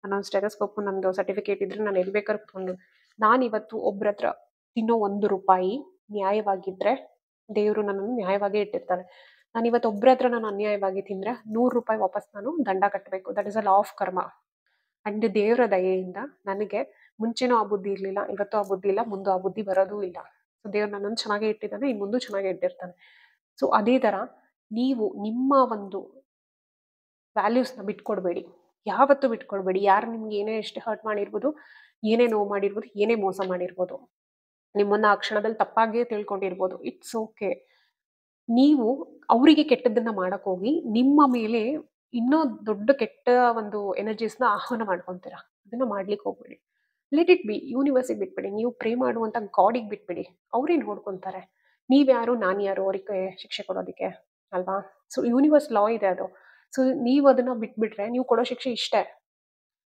ನಾನೊಂದು ಸ್ಟೆಥೋಸ್ಕೋಪ್ ನಂದು ಸರ್ಟಿಫಿಕೇಟ್ ಇದ್ರೆ ನಾನು ಎಲ್ಲಿ ಬೇಕಾದ್ರೂ ಕುತ್ಕೊಂಡು, ನಾನಿವತ್ತು ಒಬ್ರ ಹತ್ರ ತಿನ್ನೋ 1 ರೂಪಾಯಿ ನ್ಯಾಯವಾಗಿದ್ರೆ ದೇವರು ನನ್ನನ್ನು ನ್ಯಾಯವಾಗೇ ಇಟ್ಟಿರ್ತಾರೆ. ನಾನಿವತ್ತು ಒಬ್ರ ಹತ್ರ ನಾನು ಅನ್ಯಾಯವಾಗಿ ತಿಂದ್ರೆ 100 ರೂಪಾಯಿ ವಾಪಸ್ ನಾನು ದಂಡ ಕಟ್ಟಬೇಕು. That is a law of ಕರ್ಮ. ಅಂಡ್ ದೇವರ ದಯೆಯಿಂದ ನನಗೆ ಮುಂಚೆನೂ ಆ ಬುದ್ಧಿ ಇರಲಿಲ್ಲ, ಇವತ್ತು ಆ ಬುದ್ಧಿ ಇಲ್ಲ, ಮುಂದೆ ಆ ಬುದ್ಧಿ ಬರೋದೂ ಇಲ್ಲ. ಸೊ ದೇವ್ರು ನನ್ನನ್ನು ಚೆನ್ನಾಗೇ ಇಟ್ಟಿದ್ದಾನೆ, ಇನ್ನು ಮುಂದೂ ಚೆನ್ನಾಗೇ ಇಟ್ಟಿರ್ತಾನೆ. ಸೊ ಅದೇ ಥರ ನೀವು ನಿಮ್ಮ ಒಂದು ವ್ಯಾಲ್ಯೂಸ್ನ ಬಿಟ್ಕೊಡ್ಬೇಡಿ, ಯಾವತ್ತೂ ಬಿಟ್ಕೊಡ್ಬೇಡಿ. ಯಾರು ನಿಮ್ಗೆ ಏನೇ ಎಷ್ಟು ಹರ್ಟ್ ಮಾಡಿರ್ಬೋದು, ಏನೇ ನೋವು ಮಾಡಿರ್ಬೋದು, ಏನೇ ಮೋಸ ಮಾಡಿರ್ಬೋದು, ನಿಮ್ಮನ್ನ ಆ ಕ್ಷಣದಲ್ಲಿ ತಪ್ಪಾಗಿಯೇ ತಿಳ್ಕೊಂಡಿರ್ಬೋದು, ಇಟ್ಸ್ ಓಕೆ. ನೀವು ಅವರಿಗೆ ಕೆಟ್ಟದ್ದನ್ನ ಮಾಡಕ್ ಹೋಗಿ ನಿಮ್ಮ ಮೇಲೆ ಇನ್ನೂ ದೊಡ್ಡ ಕೆಟ್ಟ ಒಂದು ಎನರ್ಜೀಸ್ನ ಆಹ್ವಾನ ಮಾಡ್ಕೊಂತೀರಾ. ಅದನ್ನ ಮಾಡ್ಲಿಕ್ಕೆ ಹೋಗ್ಬೇಡಿ. Let it be. ಯೂನಿವರ್ಸಿಗೆ ಬಿಟ್ಬಿಡಿ. ನೀವು ಪ್ರೇ ಮಾಡುವಂತ ಗಾಡಿಗೆ ಬಿಟ್ಬಿಡಿ. ಅವ್ರೇನ್ ನೋಡ್ಕೊಂತಾರೆ. ನೀವ್ಯಾರು, ನಾನು ಯಾರು ಅವ್ರಿಗೆ ಶಿಕ್ಷೆ ಕೊಡೋದಕ್ಕೆ, ಅಲ್ವಾ? ಸೊ ಯೂನಿವರ್ಸ್ ಲಾ ಇದೆ ಅದು. ಸೊ ನೀವು ಅದನ್ನ ಬಿಟ್ಬಿಟ್ರೆ ನೀವು ಕೊಡೋ ಶಿಕ್ಷೆ ಇಷ್ಟೇ.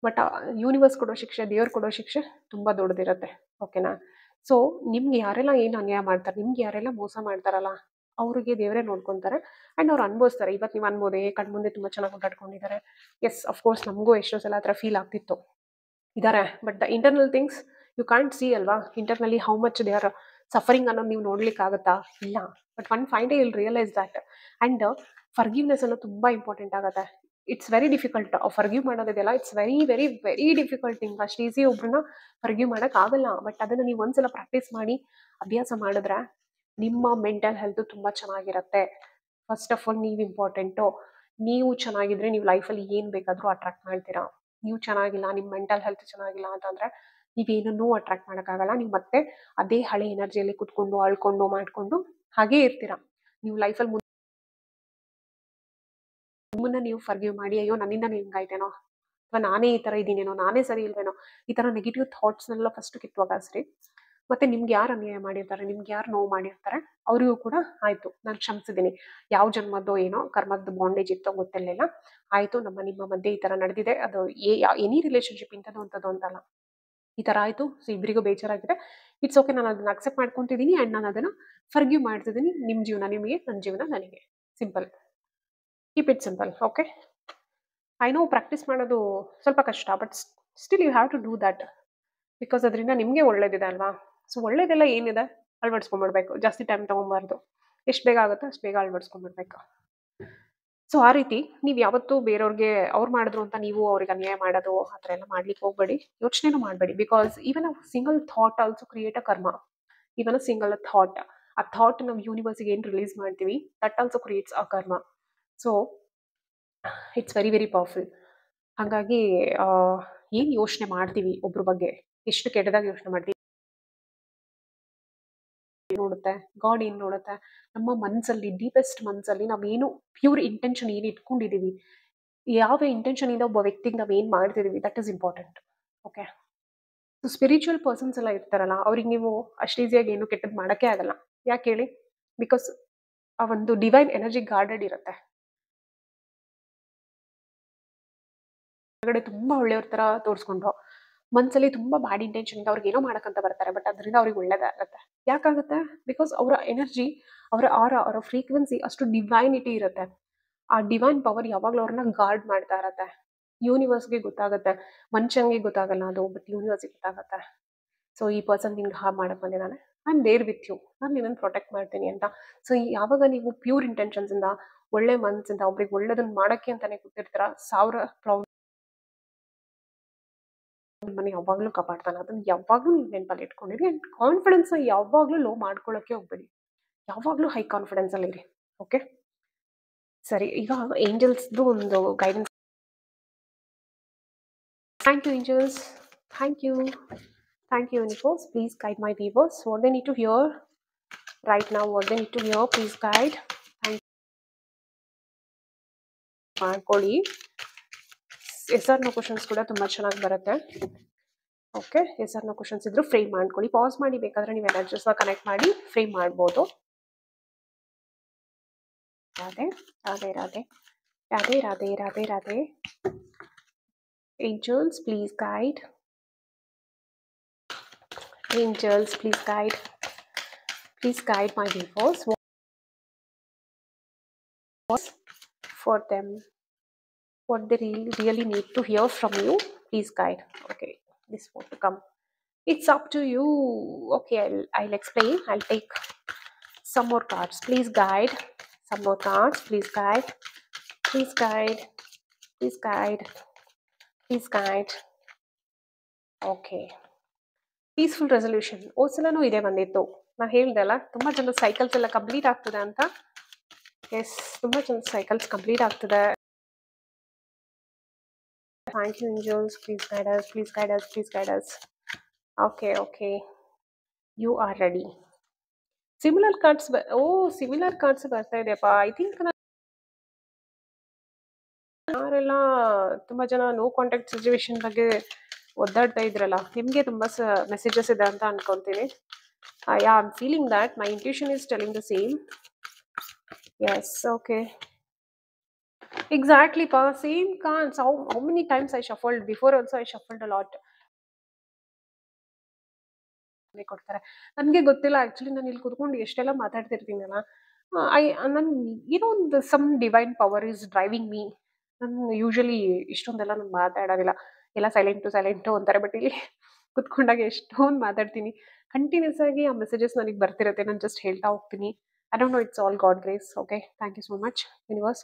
ಬಟ್ ಯೂನಿವರ್ಸ್ ಕೊಡೋ ಶಿಕ್ಷೆ, ದೇವ್ರು ಕೊಡೋ ಶಿಕ್ಷೆ ತುಂಬಾ ದೊಡ್ಡದಿರುತ್ತೆ. ಓಕೆನಾ? ಸೊ ನಿಮ್ಗೆ ಯಾರೆಲ್ಲ ಏನು ಅನ್ಯಾಯ ಮಾಡ್ತಾರೆ, ನಿಮ್ಗೆ ಯಾರೆಲ್ಲ ಮೋಸ ಮಾಡ್ತಾರಲ್ಲ, ಅವ್ರಿಗೆ ದೇವರೇ ನೋಡ್ಕೊಂತಾರೆ. ಅಂಡ್ ಅವ್ರು ಅನ್ಭವಿಸ್ತಾರೆ. ಇವತ್ತು ನೀವು ಅನ್ಬೋದೇ ಕಣ್ಮುಂದೆ ತುಂಬಾ ಚೆನ್ನಾಗಿ ಓಡಾಡ್ಕೊಂಡಿದ್ದಾರೆ. ಎಸ್, ಅಫ್ಕೋರ್ಸ್ ನಮಗೂ ಎಷ್ಟೋ ಸಲ ಆ ಥರ ಫೀಲ್ ಆಗ್ತಿತ್ತು. ಇದ್ದಾರೆ, but the internal things you can't see ಅಲ್ವಾ. ಇಂಟರ್ನಲ್ಲಿ how much they are suffering ಅನ್ನೋದು ನೀವು ನೋಡ್ಲಿಕ್ಕೆ ಆಗುತ್ತಾ? ಇಲ್ಲ. But one fine day will realise that. And forgiveness ಅನ್ನೋದು ತುಂಬಾ ಇಂಪಾರ್ಟೆಂಟ್ ಆಗುತ್ತೆ. It's very difficult. ಫರ್ಗಿವ್ ಮಾಡೋದಿದೆಯಲ್ಲ, it's very very very difficult thing. ಅಷ್ಟು ಈಸಿ ಒಬ್ರನ್ನ ಫರ್ಗಿವ್ ಮಾಡಕ್ ಆಗಲ್ಲ. ಬಟ್ ಅದನ್ನ ನೀವು ಒಂದ್ಸಲ ಪ್ರಾಕ್ಟೀಸ್ ಮಾಡಿ ಅಭ್ಯಾಸ ಮಾಡಿದ್ರೆ ನಿಮ್ಮ ಮೆಂಟಲ್ ಹೆಲ್ತ್ ತುಂಬಾ ಚೆನ್ನಾಗಿರುತ್ತೆ. ಫಸ್ಟ್ ಆಫ್ ಆಲ್ ನೀವು ಇಂಪಾರ್ಟೆಂಟು. ನೀವು ಚೆನ್ನಾಗಿದ್ರೆ ನೀವು ಲೈಫಲ್ಲಿ ಏನು ಬೇಕಾದರೂ ಅಟ್ರಾಕ್ಟ್ ಮಾಡ್ತೀರಾ. ನೀವು ಚೆನ್ನಾಗಿಲ್ಲ, ನಿಮ್ಮ ಮೆಂಟಲ್ ಹೆಲ್ತ್ ಚೆನ್ನಾಗಿಲ್ಲ ಅಂತಂದ್ರೆ ನೀವೇನನ್ನೂ ಅಟ್ರಾಕ್ಟ್ ಮಾಡೋಕ್ಕಾಗಲ್ಲ. ನೀವು ಮತ್ತೆ ಅದೇ ಹಳೆ ಎನರ್ಜಿಯಲ್ಲಿ ಕುತ್ಕೊಂಡು ಅಳ್ಕೊಂಡು ಮಾಡ್ಕೊಂಡು ಹಾಗೇ ಇರ್ತೀರಾ. ನೀವು ಲೈಫಲ್ಲಿ ನಿಮ್ಮನ್ನ ನೀವು ಫರ್ಗಿವ್ ಮಾಡಿ, ಅಯ್ಯೋ ನನ್ನಿಂದ ಹಿಂಗಾಯ್ತೇನೋ, ಅಥವಾ ನಾನೇ ಈ ಥರ ಇದ್ದೀನೇನೋ, ನಾನೇ ಸರಿ ಇಲ್ವೇನೋ, ಈ ಥರ ನೆಗೆಟಿವ್ ಥಾಟ್ಸ್ನೆಲ್ಲ ಫಸ್ಟ್ ಕಿತ್ತೋಗಾಸ್ರಿ. ಮತ್ತೆ ನಿಮ್ಗೆ ಯಾರು ಅನ್ಯಾಯ ಮಾಡಿರ್ತಾರೆ, ನಿಮ್ಗೆ ಯಾರು ನೋವು ಮಾಡಿರ್ತಾರೆ, ಅವರಿಗೂ ಕೂಡ ಆಯ್ತು ನಾನು ಕ್ಷಮಿಸಿದ್ದೀನಿ. ಯಾವ ಜನ್ಮದ್ದೋ ಏನೋ ಕರ್ಮದ ಬಾಂಡೇಜ್ ಇತ್ತೋ ಗೊತ್ತಿರಲಿಲ್ಲ, ಆಯ್ತು ನಿಮ್ಮ ಮಧ್ಯೆ ಈ ಥರ ನಡೆದಿದೆ. ಅದು ಎನಿ ರಿಲೇಶನ್ಶಿಪ್ ಇಂಥದ್ದು ಅಂತದ್ದು ಅಂತಲ್ಲ, ಈ ಥರ ಆಯಿತು. ಸೊ ಇಬ್ಬರಿಗೂ ಬೇಜಾರಾಗಿದೆ. ಇಟ್ಸ್ ಓಕೆ, ನಾನು ಅದನ್ನ ಅಕ್ಸೆಪ್ಟ್ ಮಾಡ್ಕೊತಿದ್ದೀನಿ ಆ್ಯಂಡ್ ನಾನು ಅದನ್ನು ಫರ್ಗಿವ್ ಮಾಡ್ತಿದ್ದೀನಿ. ನಿಮ್ಮ ಜೀವನ ನಿಮಗೆ, ನನ್ನ ಜೀವನ ನನಗೆ. Simple. Keep it simple. Okay. I know practice ಮಾಡೋದು ಸ್ವಲ್ಪ ಕಷ್ಟ, but still you have to do that. Because ಅದರಿಂದ ನಿಮಗೆ ಒಳ್ಳೇದಿದೆ ಅಲ್ವಾ. ಸೊ ಒಳ್ಳೇದೆಲ್ಲ ಏನಿದೆ ಅಳವಡಿಸ್ಕೊಂಡ್ಬಿಡ್ಬೇಕು. ಜಾಸ್ತಿ ಟೈಮ್ ತೊಗೊಬಾರ್ದು. ಎಷ್ಟು ಬೇಗ ಆಗುತ್ತೋ ಅಷ್ಟು ಬೇಗ ಅಳವಡಿಸ್ಕೊಂಡ್ಬಿಡ್ಬೇಕು. ಸೊ ಆ ರೀತಿ ನೀವು ಯಾವತ್ತೂ ಬೇರೆಯವ್ರಿಗೆ ಅವ್ರು ಮಾಡಿದ್ರು ಅಂತ ನೀವು ಅವ್ರಿಗೆ ಅನ್ಯಾಯ ಮಾಡೋದು ಆ ಥರ ಎಲ್ಲ ಮಾಡ್ಲಿಕ್ಕೆ ಹೋಗ್ಬೇಡಿ. ಯೋಚನೆನೂ ಮಾಡಬೇಡಿ. Because even a single thought also create a ಕರ್ಮ. ಈವನ್ ಅ ಸಿಂಗಲ್ ಥಾಟ್, ಆ ಥಾಟ್ ನಾವು ಯೂನಿವರ್ಸಿಗೆ ಏನು ರಿಲೀಸ್ ಮಾಡ್ತೀವಿ, ದಟ್ ಆಲ್ಸೋ ಕ್ರಿಯೇಟ್ಸ್ ಅ ಕರ್ಮ. So it's very very powerful. ಹಾಗಾಗಿ ಏನು ಯೋಚನೆ ಮಾಡ್ತೀವಿ ಒಬ್ರ ಬಗ್ಗೆ, ಎಷ್ಟು ಕೆಟ್ಟದಾಗಿ ಯೋಚನೆ ಮಾಡ್ತೀವಿ ನೋಡುತ್ತೆ, ಗಾಡ್ ಏನು ನೋಡುತ್ತೆ, ನಮ್ಮ ಮನಸ್ಸಲ್ಲಿ ಡೀಪೆಸ್ಟ್ ಮನಸ್ಸಲ್ಲಿ ನಾವೇನು ಪ್ಯೂರ್ ಇಂಟೆನ್ಷನ್ ಏನು ಇಟ್ಕೊಂಡಿದ್ದೀವಿ, ಯಾವ ಇಂಟೆನ್ಷನ್ ಇಂದ ಒಬ್ಬ ವ್ಯಕ್ತಿಗೆ ನಾವು ಏನು ಮಾಡ್ತಿದ್ದೀವಿ, that is important. Okay. So spiritual persons ಎಲ್ಲ ಇರ್ತಾರಲ್ಲ, ಅವ್ರಿಗೆ ನೀವು ಅಷ್ಟು ಈಸಿಯಾಗಿ ಏನು ಕೆಟ್ಟದ್ದು ಮಾಡೋಕ್ಕೆ ಆಗಲ್ಲ. ಯಾಕೆ ಹೇಳಿ? ಬಿಕಾಸ್ ಆ ಒಂದು ಡಿವೈನ್ ಎನರ್ಜಿ ಗಾರ್ಡೆಡ್ ಇರುತ್ತೆ. ಹೊರಗಡೆ ತುಂಬಾ ಒಳ್ಳೆಯವ್ರ ಥರ ತೋರಿಸ್ಕೊಂಡು ಮನಸ್ಸಲ್ಲಿ ತುಂಬಾ ಬ್ಯಾಡ್ ಇಂಟೆನ್ಷನ್ ಇಂದ ಅವ್ರಿಗೆ ಏನೋ ಮಾಡಕ್ಕಂತ ಬರ್ತಾರೆ. ಬಟ್ ಅದರಿಂದ ಅವ್ರಿಗೆ ಒಳ್ಳೇದಾಗುತ್ತೆ. ಯಾಕಾಗುತ್ತೆ? ಬಿಕಾಸ್ ಅವರ ಎನರ್ಜಿ, ಅವರ ಅವರ ಫ್ರೀಕ್ವೆನ್ಸಿ ಅಷ್ಟು ಡಿವೈನಿಟಿ ಇರುತ್ತೆ. ಆ ಡಿವೈನ್ ಪವರ್ ಯಾವಾಗಲೂ ಅವ್ರನ್ನ ಗಾರ್ಡ್ ಮಾಡ್ತಾ ಇರತ್ತೆ. ಯೂನಿವರ್ಸ್ಗೆ ಗೊತ್ತಾಗುತ್ತೆ, ಮನುಷ್ಯಂಗೆ ಗೊತ್ತಾಗಲ್ಲ ಅದು, ಬಟ್ ಯೂನಿವರ್ಸ್ಗೆ ಗೊತ್ತಾಗುತ್ತೆ. ಸೊ ಈ ಪರ್ಸನ್ ನಿನ್ಗೆ ಹಾಳು ಮಾಡಕ್ ಬಂದಿದ್ದಾನೆ, I am there with you, ನಾನು ನಿನ್ನನ್ನು ಪ್ರೊಟೆಕ್ಟ್ ಮಾಡ್ತೀನಿ ಅಂತ. ಸೊ ಯಾವಾಗ ನೀವು ಪ್ಯೂರ್ ಇಂಟೆನ್ಷನ್ಸ್ ಇಂದ, ಒಳ್ಳೆ ಮನಸ್ಸಿಂದ ಒಬ್ರಿಗೆ ಒಳ್ಳೇದನ್ನ ಮಾಡಕ್ಕೆ ಅಂತಾನೆ ಕೂತಿರ್ತೀರ, 1000 ಪ್ರಾಬ್ಲಮ್ ನಿಮ್ಮನ್ನ ಯಾವಾಗಲೂ ಕಾಪಾಡ್ತಾನೆ. ಅದನ್ನ ಯಾವಾಗಲೂ ನೀವು ನೆನಪಲ್ಲಿ ಇಟ್ಕೊಂಡಿರಿ. ಆ್ಯಂಡ್ ಕಾನ್ಫಿಡೆನ್ಸ್ನ ಯಾವಾಗಲೂ ಲೋ ಮಾಡ್ಕೊಳ್ಳೋಕ್ಕೆ ಹೋಗ್ಬೇಡಿ. ಯಾವಾಗಲೂ ಹೈ ಕಾನ್ಫಿಡೆನ್ಸಲ್ಲಿ ಇರಿ. ಓಕೆ. ಸರಿ, ಈಗ ಏಂಜಲ್ಸ್ದು ಒಂದು guidance. Thank you angels. Thank you. Thank you universe. Please guide my viewers. What they need to hear right now, what they need to hear, please guide. Thank ಮಾಡ್ಕೊಳ್ಳಿ. Yes or no questions ಕೂಡ ತುಂಬ ಚೆನ್ನಾಗಿ ಬರುತ್ತೆ. Okay. Yes or no questions ಇದ್ರು frame ಮಾಡ್ಕೊಳ್ಳಿ. Pass ಮಾಡಿ ಬೇಕಾದ್ರೆ ನೀವು ಎನರ್ಜಿಸ್ನ ಕನೆಕ್ಟ್ ಮಾಡಿ ಫ್ರೇಮ್ ಮಾಡ್ಬೋದು. Radhe Radhe Radhe Radhe Radhe Radhe Radhe. Angels, please guide. Angels, please guide. Please guide my viewers. What's for them? What they really need to hear from you? Please guide. Okay, this won't come. It's up to you. Okay, I'll explain. I'll take some more cards. Please guide. Some more cards. Please guide. Please guide. Please guide. Please guide. Okay. Peaceful resolution ಸಲನೂ ಇದೇ ಬಂದಿತ್ತು. ನಾನು ಹೇಳ್ದೆ ಅಲ್ಲ, ತುಂಬ ಜನ cycles ಎಲ್ಲ complete ಆಗ್ತದೆ ಅಂತ. ಎಸ್, ತುಂಬ ಜನ ಸೈಕಲ್ಸ್ ಕಂಪ್ಲೀಟ್ ಆಗ್ತದೆ. Thank you angels. Please guide us, please guide us, please guide us. Okay okay, you are ready. Similar cards similar cards ಬರ್ತಾ ಇದೆಯಪ್ಪ. ಐ ಥಿಂಕ್ ಯಾರೆಲ್ಲ ತುಂಬ ಜನ ನೋ ಕಾಂಟ್ಯಾಕ್ಟ್ ಸಿಚುವೇಶನ್ ಬಗ್ಗೆ ಒದ್ದಾಡ್ತಾ ಇದ್ರಲ್ಲ, ನಿಮಗೆ ತುಂಬ ಮೆಸೇಜಸ್ ಇದೆ ಅಂತ ಅನ್ಕೊಂತೀನಿ. Yeah, I'm feeling that my intuition is telling the same. Yes, okay. Exactly, pa. Same cards. How many times I shuffled? Before also I shuffled a lot. ಕೊಡ್ತಾರೆ ನನಗೆ ಗೊತ್ತಿಲ್ಲ. ಆ್ಯಕ್ಚುಲಿ ನಾನು ಇಲ್ಲಿ ಕೂತ್ಕೊಂಡು ಎಷ್ಟೆಲ್ಲ ಮಾತಾಡ್ತಿರ್ತೀನಲ್ಲ, ನಾನು ಏನೋ ಒಂದು some divine power is driving me. ನಾನು ಯೂಶಲಿ ಇಷ್ಟೊಂದೆಲ್ಲ ನಾನು ಮಾತಾಡೋದಿಲ್ಲ, ಎಲ್ಲ ಸೈಲೆಂಟು ಅಂತಾರೆ. ಬಟ್ ಇಲ್ಲಿ ಕುತ್ಕೊಂಡಾಗ ಎಷ್ಟೊಂದು ಮಾತಾಡ್ತೀನಿ. ಕಂಟಿನ್ಯೂಸ್ ಆಗಿ ಆ ಮೆಸೇಜಸ್ ನನಗೆ ಬರ್ತಿರುತ್ತೆ. ನಾನು ಜಸ್ಟ್ ಹೇಳ್ತಾ ಹೋಗ್ತೀನಿ. I don't know, it's all God grace. Okay, thank you so much universe.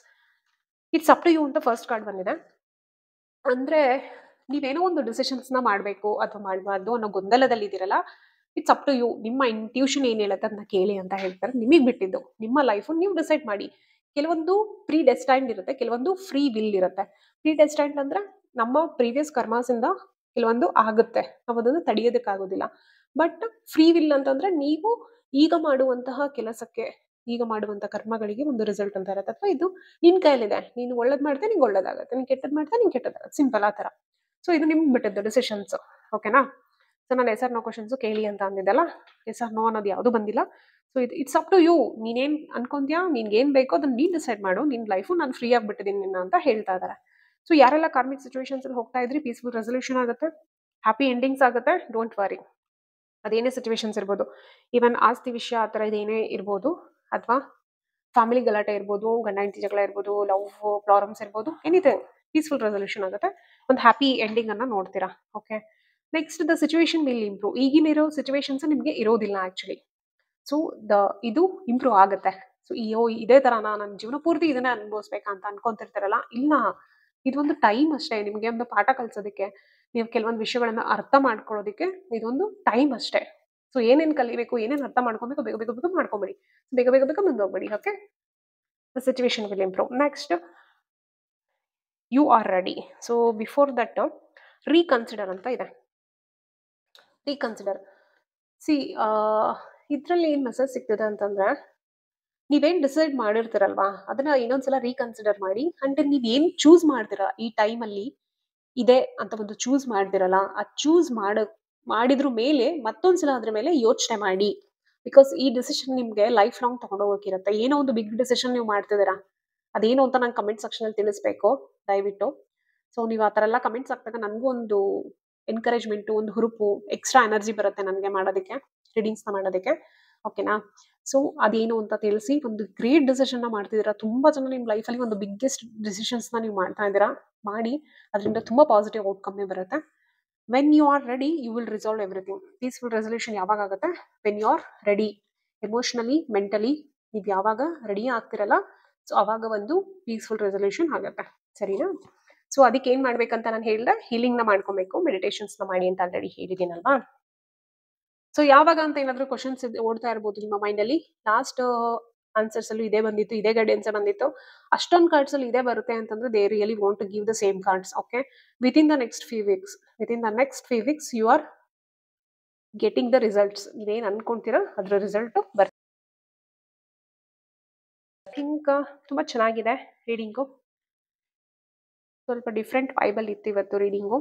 It's up to you ಅಂತ ಫಸ್ಟ್ ಕಾರ್ಡ್ ಬಂದಿದೆ. ಅಂದರೆ ನೀವೇನೋ ಒಂದು ಡಿಸಿಷನ್ಸ್ನ ಮಾಡಬೇಕು ಅಥವಾ ಮಾಡಬಾರ್ದು ಅನ್ನೋ ಗೊಂದಲದಲ್ಲಿದ್ದೀರಲ್ಲ, ಇಟ್ಸ್ ಅಪ್ ಟು ಯು. ನಿಮ್ಮ ಇಂಟ್ಯೂಷನ್ ಏನು ಹೇಳುತ್ತೆ ಅದನ್ನ ಕೇಳಿ ಅಂತ ಹೇಳ್ತಾರೆ. ನಿಮಗೆ ಬಿಟ್ಟಿದ್ದು ನಿಮ್ಮ ಲೈಫು ನೀವು ಡಿಸೈಡ್ ಮಾಡಿ. ಕೆಲವೊಂದು ಪ್ರೀ ಡೆಸ್ಟೈನ್ಡ್ ಇರುತ್ತೆ, ಕೆಲವೊಂದು ಫ್ರೀ ವಿಲ್ ಇರುತ್ತೆ. ಪ್ರೀ ಡೆಸ್ಟೈನ್ಡ್ ಅಂದ್ರೆ ನಮ್ಮ ಪ್ರೀವಿಯಸ್ ಕರ್ಮಾಸಿಂದ ಕೆಲವೊಂದು ಆಗುತ್ತೆ, ನಾವು ಅದನ್ನು ತಡೆಯೋದಕ್ಕಾಗೋದಿಲ್ಲ. ಬಟ್ ಫ್ರೀ ವಿಲ್ ಅಂತಂದ್ರೆ ನೀವು ಈಗ ಮಾಡುವಂತಹ ಕೆಲಸಕ್ಕೆ, ಈಗ ಮಾಡುವಂತಹ ಕರ್ಮಗಳಿಗೆ ಒಂದು ರಿಸಲ್ಟ್ ಅಂತ ಇರುತ್ತೆ. ಅಥವಾ ಇದು ನಿನ್ ಕೈಯಲ್ಲಿದೆ. ನೀನು ಒಳ್ಳೇದ್ ಮಾಡಿದ್ರೆ ನಿಂಗೆ ಒಳ್ಳೇದಾಗುತ್ತೆ, ನೀನು ಕೆಟ್ಟದ್ ಮಾಡಿದ್ರೆ ನಿಂಗೆ ಕೆಟ್ಟದಾಗುತ್ತೆ. ಸಿಂಪಲ್ ಆ ಥರ. ಸೊ ಇದು ನಿಮ್ಗೆ ಬಿಟ್ಟಿದ್ದು ಡಿಸಿಷನ್ಸ್. ಓಕೆನಾ? ಸೊ ನಾನು ಎಸ್ ಆರ್ ನೋ ಕ್ವಶನ್ಸ್ ಕೇಳಿ ಅಂತ ಅಂದಿದ್ದಲ್ಲ, ಎಸ್ ಆರ್ ನೋ ಅನ್ನೋದು ಯಾವುದು ಬಂದಿಲ್ಲ. ಸೊ ಇದು ಇಟ್ಸ್ ಅಪ್ ಟು ಯು. ನೀನೇನು ಅನ್ಕೊಂತೀಯಾ, ನಿನ್ಗೆ ಏನು ಬೇಕೋ ಅದನ್ನ ನೀನು ಡಿಸೈಡ್ ಮಾಡು. ನಿನ್ನ ಲೈಫು ನಾನು ಫ್ರೀ ಆಗಿಬಿಟ್ಟಿದ್ದೀನಿ ನಿನ್ನ ಅಂತ ಹೇಳ್ತಾ ಇದ್ದಾರೆ. ಸೊ ಯಾರೆಲ್ಲ ಕಾರ್ಮಿಕ್ ಸಿಚುವೇಶನ್ಸ್ ಅಲ್ಲಿ ಹೋಗ್ತಾ ಇದ್ರಿ, ಪೀಸ್ಫುಲ್ ರೆಸಲ್ಯೂಷನ್ ಆಗುತ್ತೆ, ಹ್ಯಾಪಿ ಎಂಡಿಂಗ್ಸ್ ಆಗುತ್ತೆ. Don't worry. ಅದೇನೇ ಸಿಚುವೇಶನ್ಸ್ ಇರ್ಬೋದು, ಈವನ್ ಆಸ್ತಿ ವಿಷಯ ಆ ಥರ ಇದೇನೇ ಇರ್ಬೋದು, ಅಥವಾ ಫ್ಯಾಮಿಲಿ ಗಲಾಟೆ ಇರ್ಬೋದು, ಗಂಡ ಹೆಂಡತಿ ಜಗಳ ಇರ್ಬೋದು, ಲವ್ ಪ್ರಾಬ್ಲಮ್ಸ್ ಇರ್ಬೋದು, ಏನಿದೆ ಪೀಸ್ಫುಲ್ ರೆಸಲ್ಯೂಷನ್ ಆಗುತ್ತೆ. ಒಂದು ಹ್ಯಾಪಿ ಎಂಡಿಂಗ್ ಅನ್ನ ನೋಡ್ತೀರಾ. Okay, next the situation will improve. ಈಗಿನಿರೋ ಸಿಚುವೇಶನ್ಸ್ ನಿಮಗೆ ಇರೋದಿಲ್ಲ ಆಕ್ಚುಲಿ. ಸೊ ಇದು ಇಂಪ್ರೂವ್ ಆಗುತ್ತೆ. ಸೊ ಇದೇ ತರನಾ ನನ್ನ ಜೀವನ ಪೂರ್ತಿ ಇದನ್ನೇ ಅನುಭವಿಸ್ಬೇಕಾ ಅಂತ ಅನ್ಕೊಂತಿರ್ತಾರಲ್ಲ, ಇಲ್ಲ, ಇದೊಂದು ಟೈಮ್ ಅಷ್ಟೇ. ನಿಮಗೆ ಒಂದು ಪಾಠ ಕಲಿಸೋದಕ್ಕೆ, ನೀವು ಕೆಲವೊಂದು ವಿಷಯಗಳನ್ನ ಅರ್ಥ ಮಾಡ್ಕೊಳ್ಳೋದಕ್ಕೆ ಇದೊಂದು ಟೈಮ್ ಅಷ್ಟೇ. ಸೊ ಏನೇನು ಕಲಿಬೇಕು, ಏನೇನು ಅರ್ಥ ಮಾಡ್ಕೊಬೇಕು, ಬೇಗ ಬೇಗ ಬೇಗ ಮಾಡ್ಕೊಂಬಿಡಿ, ಬೇಗ ಬೇಗ ಬೇಗ ಮುಂದೋಗ್ಬಿಡಿ. Okay, the situation will improve. Next, you are ready. So before that reconsider ಅಂತ ಇದೆ. ರೀಕನ್ಸಿಡರ್, ಸಿ ಇದರಲ್ಲಿ ಏನು ಮೆಸೇಜ್ ಸಿಗ್ತದೆ ಅಂತಂದ್ರೆ, ನೀವೇನು ಡಿಸೈಡ್ ಮಾಡಿರ್ತೀರಲ್ವಾ ಅದನ್ನ ಇನ್ನೊಂದ್ಸಲ ರೀಕನ್ಸಿಡರ್ ಮಾಡಿ. ಅಂಡ್ ನೀವೇನು ಚೂಸ್ ಮಾಡ್ತೀರಾ ಈ ಟೈಮಲ್ಲಿ ಇದೆ ಅಂತ ಒಂದು ಚೂಸ್ ಮಾಡ್ತಿರಲ್ಲ, ಆ ಚೂಸ್ ಮಾಡಿದ್ರ ಮೇಲೆ ಮತ್ತೊಂದ್ಸಲ ಅದ್ರ ಮೇಲೆ ಯೋಚನೆ ಮಾಡಿ. ಬಿಕಾಸ್ ಈ ಡಿಸಿಷನ್ ನಿಮ್ಗೆ ಲೈಫ್ ಲಾಂಗ್ ತಗೊಂಡೋಗಕ್ಕಿರುತ್ತೆ. ಏನೋ ಒಂದು ಬಿಗ್ ಡಿಸಿಷನ್ ನೀವು ಮಾಡ್ತಿದ್ದೀರಾ, ಅದೇನು ಅಂತ ನಂಗೆ ಕಮೆಂಟ್ ಸೆಕ್ಷನ್ ಅಲ್ಲಿ ತಿಳಿಸ್ಬೇಕು ದಯವಿಟ್ಟು. ಸೊ ನೀವು ಆ ಥರ ಎಲ್ಲ ಕಮೆಂಟ್ಸ್ ಹಾಕ್ದಾಗ ನನಗೂ ಒಂದು ಎನ್ಕರೇಜ್ಮೆಂಟು, ಒಂದು ಹುರುಪು, ಎಕ್ಸ್ಟ್ರಾ ಎನರ್ಜಿ ಬರುತ್ತೆ ನನಗೆ ಮಾಡೋದಕ್ಕೆ, ರೀಡಿಂಗ್ಸ್ನ ಮಾಡೋದಕ್ಕೆ. ಓಕೆನಾ? ಸೊ ಅದೇನು ಅಂತ ತಿಳಿಸಿ. ಒಂದು ಗ್ರೇಟ್ ಡಿಸಿಷನ್ನ ಮಾಡ್ತಿದ್ದೀರಾ. ತುಂಬ ಜನ ನಿಮ್ಮ ಲೈಫಲ್ಲಿ ಒಂದು ಬಿಗ್ಗೆಸ್ಟ್ ಡಿಸಿಷನ್ಸ್ನ ನೀವು ಮಾಡ್ತಾ ಇದ್ದೀರಾ. ಮಾಡಿ, ಅದರಿಂದ ತುಂಬ ಪಾಸಿಟಿವ್ ಔಟ್ಕಮ್ಮೇ ಬರುತ್ತೆ. When you are ready you will resolve everything. Peaceful resolution ಯಾವಾಗ ಆಗುತ್ತೆ? When you are ready, emotionally, mentally ನೀವು ಯಾವಾಗ ರೆಡಿ ಆಗ್ತಿರಲ್ಲ, ಸೊ ಅವಾಗ ಒಂದು ಪೀಸ್ಫುಲ್ ರೆಸಲ್ಯೂಷನ್ ಆಗುತ್ತೆ. ಸರಿನಾ? ಸೊ ಅದಕ್ಕೆ ಏನ್ ಮಾಡ್ಬೇಕಂತ ನಾನು ಹೇಳ್ದೆ, ಹೀಲಿಂಗ್ನ ಮಾಡ್ಕೊಬೇಕು, ಮೆಡಿಟೇಷನ್ಸ್ನ ಮಾಡಿ ಅಂತ ಆಲ್ರೆಡಿ ಹೇಳಿದ್ದೀನಲ್ವಾ. ಸೊ ಯಾವಾಗ ಅಂತ ಏನಾದರೂ ಕ್ವಶನ್ಸ್ ಓಡ್ತಾ ಇರ್ಬೋದು ನಿಮ್ಮ ಮೈಂಡಲ್ಲಿ. ಲಾಸ್ಟ್ ಆನ್ಸರ್ಸ್ ಅಲ್ಲೂ ಇದೇ ಬಂದಿತ್ತು, ಇದೇ ಗೈಡೆನ್ಸ್ ಬಂದಿತ್ತು. ಅಷ್ಟೊಂದು ಕಾರ್ಡ್ಸ್ ಅಲ್ಲಿ ಇದೇ ಬರುತ್ತೆ ಅಂತಂದ್ರೆ they really want to give the same cards. Okay, within the next few weeks you are getting the results. ನೀವೇನು ಅನ್ಕೊಂತೀರಾ ಅದ್ರ ರಿಸಲ್ಟ್ ಬರ್ತದೆ. ಥಿಂಕ್ ತುಂಬ ಚೆನ್ನಾಗಿದೆ ರೀಡಿಂಗು. ಸ್ವಲ್ಪ ಡಿಫ್ರೆಂಟ್ ವೈಬಲ್ ಇತ್ತು ಇವತ್ತು ರೀಡಿಂಗು.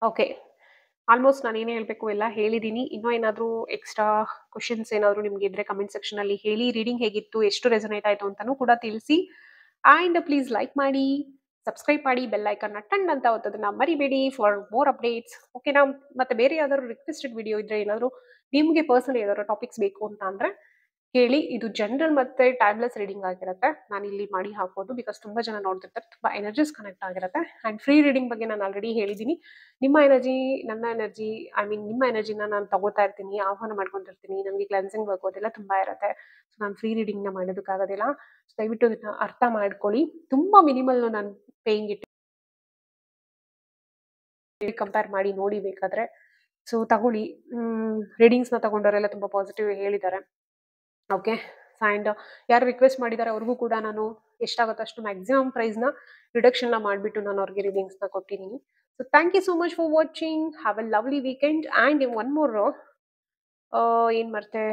ಓಕೆ, ಆಲ್ಮೋಸ್ಟ್ ನಾನು ಏನೇ ಹೇಳಬೇಕು ಎಲ್ಲ ಹೇಳಿದ್ದೀನಿ. ಇನ್ನೂ ಏನಾದರೂ ಎಕ್ಸ್ಟ್ರಾ ಕ್ವಶನ್ಸ್ ಏನಾದರೂ ನಿಮ್ಗೆ ಇದ್ರೆ ಕಮೆಂಟ್ ಸೆಕ್ಷನಲ್ಲಿ ಹೇಳಿ. ರೀಡಿಂಗ್ ಹೇಗಿತ್ತು, ಎಷ್ಟು ರೆಸನೇಟ್ ಆಯಿತು ಅಂತಲೂ ಕೂಡ ತಿಳಿಸಿ. ಆ್ಯಂಡ್ ಪ್ಲೀಸ್ ಲೈಕ್ ಮಾಡಿ, ಸಬ್ಸ್ಕ್ರೈಬ್ ಮಾಡಿ, ಬೆಲ್ ಐಕನ್ನ ಟನ್ ಅಂತ ಒತ್ತೋದನ್ನ ಮರಿಬೇಡಿ ಫಾರ್ ಮೋರ್ ಅಪ್ಡೇಟ್ಸ್. ಓಕೆನಾ? ಮತ್ತೆ ಬೇರೆ ಯಾವ್ದಾದ್ರು ರಿಕ್ವೆಸ್ಟೆಡ್ ವಿಡಿಯೋ ಇದ್ರೆ, ಏನಾದ್ರು ನಿಮ್ಗೆ ಪರ್ಸನಲ್ ಯಾವ್ದಾದ್ರು ಟಾಪಿಕ್ಸ್ ಬೇಕು ಅಂತ ಅಂದ್ರೆ ಹೇಳಿ. ಇದು ಜನರಲ್ ಮತ್ತೆ ಟೈಮ್ಲೆಸ್ ರೀಡಿಂಗ್ ಆಗಿರುತ್ತೆ. ನಾನು ಇಲ್ಲಿ ಮಾಡಿ ಹಾಕೋದು ಬಿಕಾಸ್ ತುಂಬಾ ಜನ ನೋಡ್ತಿರ್ತಾರೆ, ತುಂಬಾ ಎನರ್ಜೀಸ್ ಕನೆಕ್ಟ್ ಆಗಿರುತ್ತೆ. ಅಂಡ್ ಫ್ರೀ ರೀಡಿಂಗ್ ಬಗ್ಗೆ ನಾನು ಆಲ್ರೆಡಿ ಹೇಳಿದ್ದೀನಿ. ನಿಮ್ಮ ಎನರ್ಜಿ, ನನ್ನ ಎನರ್ಜಿ, ಐ ಮೀನ್ ನಿಮ್ಮ ಎನರ್ಜಿನ ನಾನು ತಗೋತಾ ಇರ್ತೀನಿ, ಆಹ್ವಾನ ಮಾಡ್ಕೊಂತಿರ್ತೀನಿ. ನನಗೆ ಕ್ಲೆನ್ಸಿಂಗ್ ವರ್ಕ್ ಅದೆಲ್ಲ ತುಂಬಾ ಇರುತ್ತೆ. ಸೊ ನಾನು ಫ್ರೀ ರೀಡಿಂಗ್ ನ ಮಾಡೋದಕ್ಕಾಗೋದಿಲ್ಲ. ಸೊ ದಯವಿಟ್ಟು ಇದನ್ನ ಅರ್ಥ ಮಾಡ್ಕೊಳ್ಳಿ. ತುಂಬಾ ಮಿನಿಮಲ್ ನಾನು ಪೇಯಿಂಗ್ ಇಟ್ಟು ಕಂಪೇರ್ ಮಾಡಿ ನೋಡಿ ಬೇಕಾದ್ರೆ. ಸೊ ತಗೊಳ್ಳಿ. ರೀಡಿಂಗ್ಸ್ನ ತಗೊಂಡವರೆಲ್ಲ ತುಂಬಾ ಪಾಸಿಟಿವ್ ಹೇಳಿದ್ದಾರೆ. ಓಕೆ. ಆ್ಯಂಡ್ ಯಾರು ರಿಕ್ವೆಸ್ಟ್ ಮಾಡಿದ್ದಾರೆ ಅವ್ರಿಗೂ ಕೂಡ ನಾನು ಎಷ್ಟಾಗುತ್ತೋ ಅಷ್ಟು ಮ್ಯಾಕ್ಸಿಮಮ್ ಪ್ರೈಸ್ನ ರಿಡಕ್ಷನ್ನ ಮಾಡಿಬಿಟ್ಟು ನಾನು ಅವ್ರಿಗೆ ರೀಡಿಂಗ್ಸ್ನ ಕೊಟ್ಟಿದ್ದೀನಿ. So thank you so much for watching. Have a lovely weekend. And one more ಏನು ಮಾಡ್ತೆ,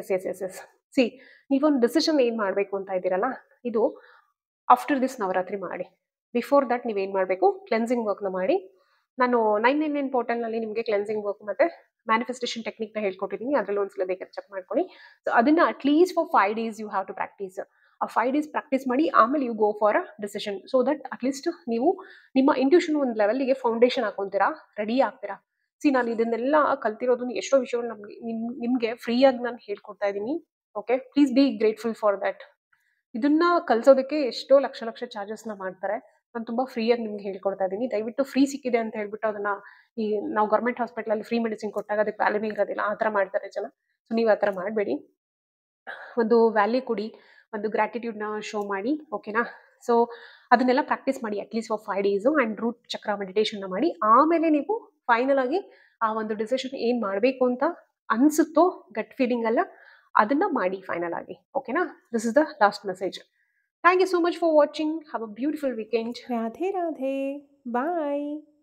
yes yes yes yes see, ನೀವೊಂದು ಡಿಸಿಷನ್ ಏನು ಮಾಡಬೇಕು ಅಂತ ಇದ್ದೀರಲ್ಲ, ಇದು ಆಫ್ಟರ್ ದಿಸ್ ನವರಾತ್ರಿ ಮಾಡಿ. ಬಿಫೋರ್ ದಟ್ ನೀವೇನು ಮಾಡಬೇಕು, ಕ್ಲೆನ್ಸಿಂಗ್ ವರ್ಕ್ನ ಮಾಡಿ. ನಾನು 999 ಪೋರ್ಟಲ್ನಲ್ಲಿ ನಿಮಗೆ ಕ್ಲೆನ್ಸಿಂಗ್ ವರ್ಕ್ ಮತ್ತೆ ಮ್ಯಾನಿಫೆಸ್ಟೇಷನ್ ಟೆಕ್ನಿಕ್ನ ಹೇಳ್ಕೊಟ್ಟಿದ್ದೀನಿ. ಅದರಲ್ಲಿ ಒಂದ್ಸಲ ಬೇಕಾದ್ರೆ ಚೆಕ್ ಮಾಡ್ಕೊಳ್ಳಿ. ಸೊ ಅದನ್ನ at least for 5 days you have to practice. ಆ 5 days ಪ್ರಾಕ್ಟೀಸ್ ಮಾಡಿ ಆಮೇಲೆ you go for a decision. So that at least ನೀವು ನಿಮ್ಮ ಇಂಟ್ಯೂಷನ್ ಒಂದು ಲೆವೆಲ್ಗೆ ಫೌಂಡೇಶನ್ ಹಾಕೊಂತೀರಾ, ರೆಡಿ ಆಗ್ತೀರಾ. ಸಿ, ನಾನು ಇದನ್ನೆಲ್ಲ ಕಲ್ತಿರೋದನ್ನ ಎಷ್ಟೋ ವಿಷಯಗಳು ನಿಮಗೆ ಫ್ರೀಯಾಗಿ ನಾನು ಹೇಳ್ಕೊಡ್ತಾ ಇದ್ದೀನಿ. Okay, please be grateful for that. ಇದನ್ನ ಕಲ್ಸೋದಕ್ಕೆ ಎಷ್ಟೋ ಲಕ್ಷ ಲಕ್ಷ ಚಾರ್ಜಸ್ನ ಮಾಡ್ತಾರೆ. ನಾನು ತುಂಬಾ ಫ್ರೀಯಾಗಿ ನಿಮ್ಗೆ ಹೇಳ್ಕೊಡ್ತಾ ಇದ್ದೀನಿ. ದಯವಿಟ್ಟು ಫ್ರೀ ಸಿಕ್ಕಿದೆ ಅಂತ ಹೇಳ್ಬಿಟ್ಟು ಅದನ್ನ ಈ ನಾವು ಗೌರ್ಮೆಂಟ್ ಹಾಸ್ಪಿಟಲಲ್ಲಿ ಫ್ರೀ ಮೆಡಿಸಿನ್ ಕೊಟ್ಟಾಗ ಅದಕ್ಕೆ ವ್ಯಾಲ್ಯೂನೇ ಇರೋದಿಲ್ಲ. ಆ ಥರ ಮಾಡ್ತಾರೆ ಜನ. ಸೊ ನೀವು ಆ ಥರ ಮಾಡಬೇಡಿ. ಒಂದು ವ್ಯಾಲ್ಯೂ ಕೊಡಿ, ಒಂದು ಗ್ರ್ಯಾಟಿಟ್ಯೂಡ್ನ ಶೋ ಮಾಡಿ. ಓಕೆನಾ? ಸೊ ಅದನ್ನೆಲ್ಲ ಪ್ರಾಕ್ಟೀಸ್ ಮಾಡಿ at least for 5 days. And root chakra ಮೆಡಿಟೇಷನ್ನ ಮಾಡಿ. ಆಮೇಲೆ ನೀವು ಫೈನಲ್ ಆಗಿ ಆ ಒಂದು ಡಿಸಿಷನ್ ಏನು ಮಾಡಬೇಕು ಅಂತ ಅನಿಸುತ್ತೋ, ಗಟ್ ಫೀಲಿಂಗ್ ಅಲ್ಲ, ಅದನ್ನ ಮಾಡಿ ಫೈನಲ್ ಆಗಿ. ಓಕೆನಾ? This is the last message. Thank you so much for watching. Have a beautiful weekend. Radhe Radhe. Bye.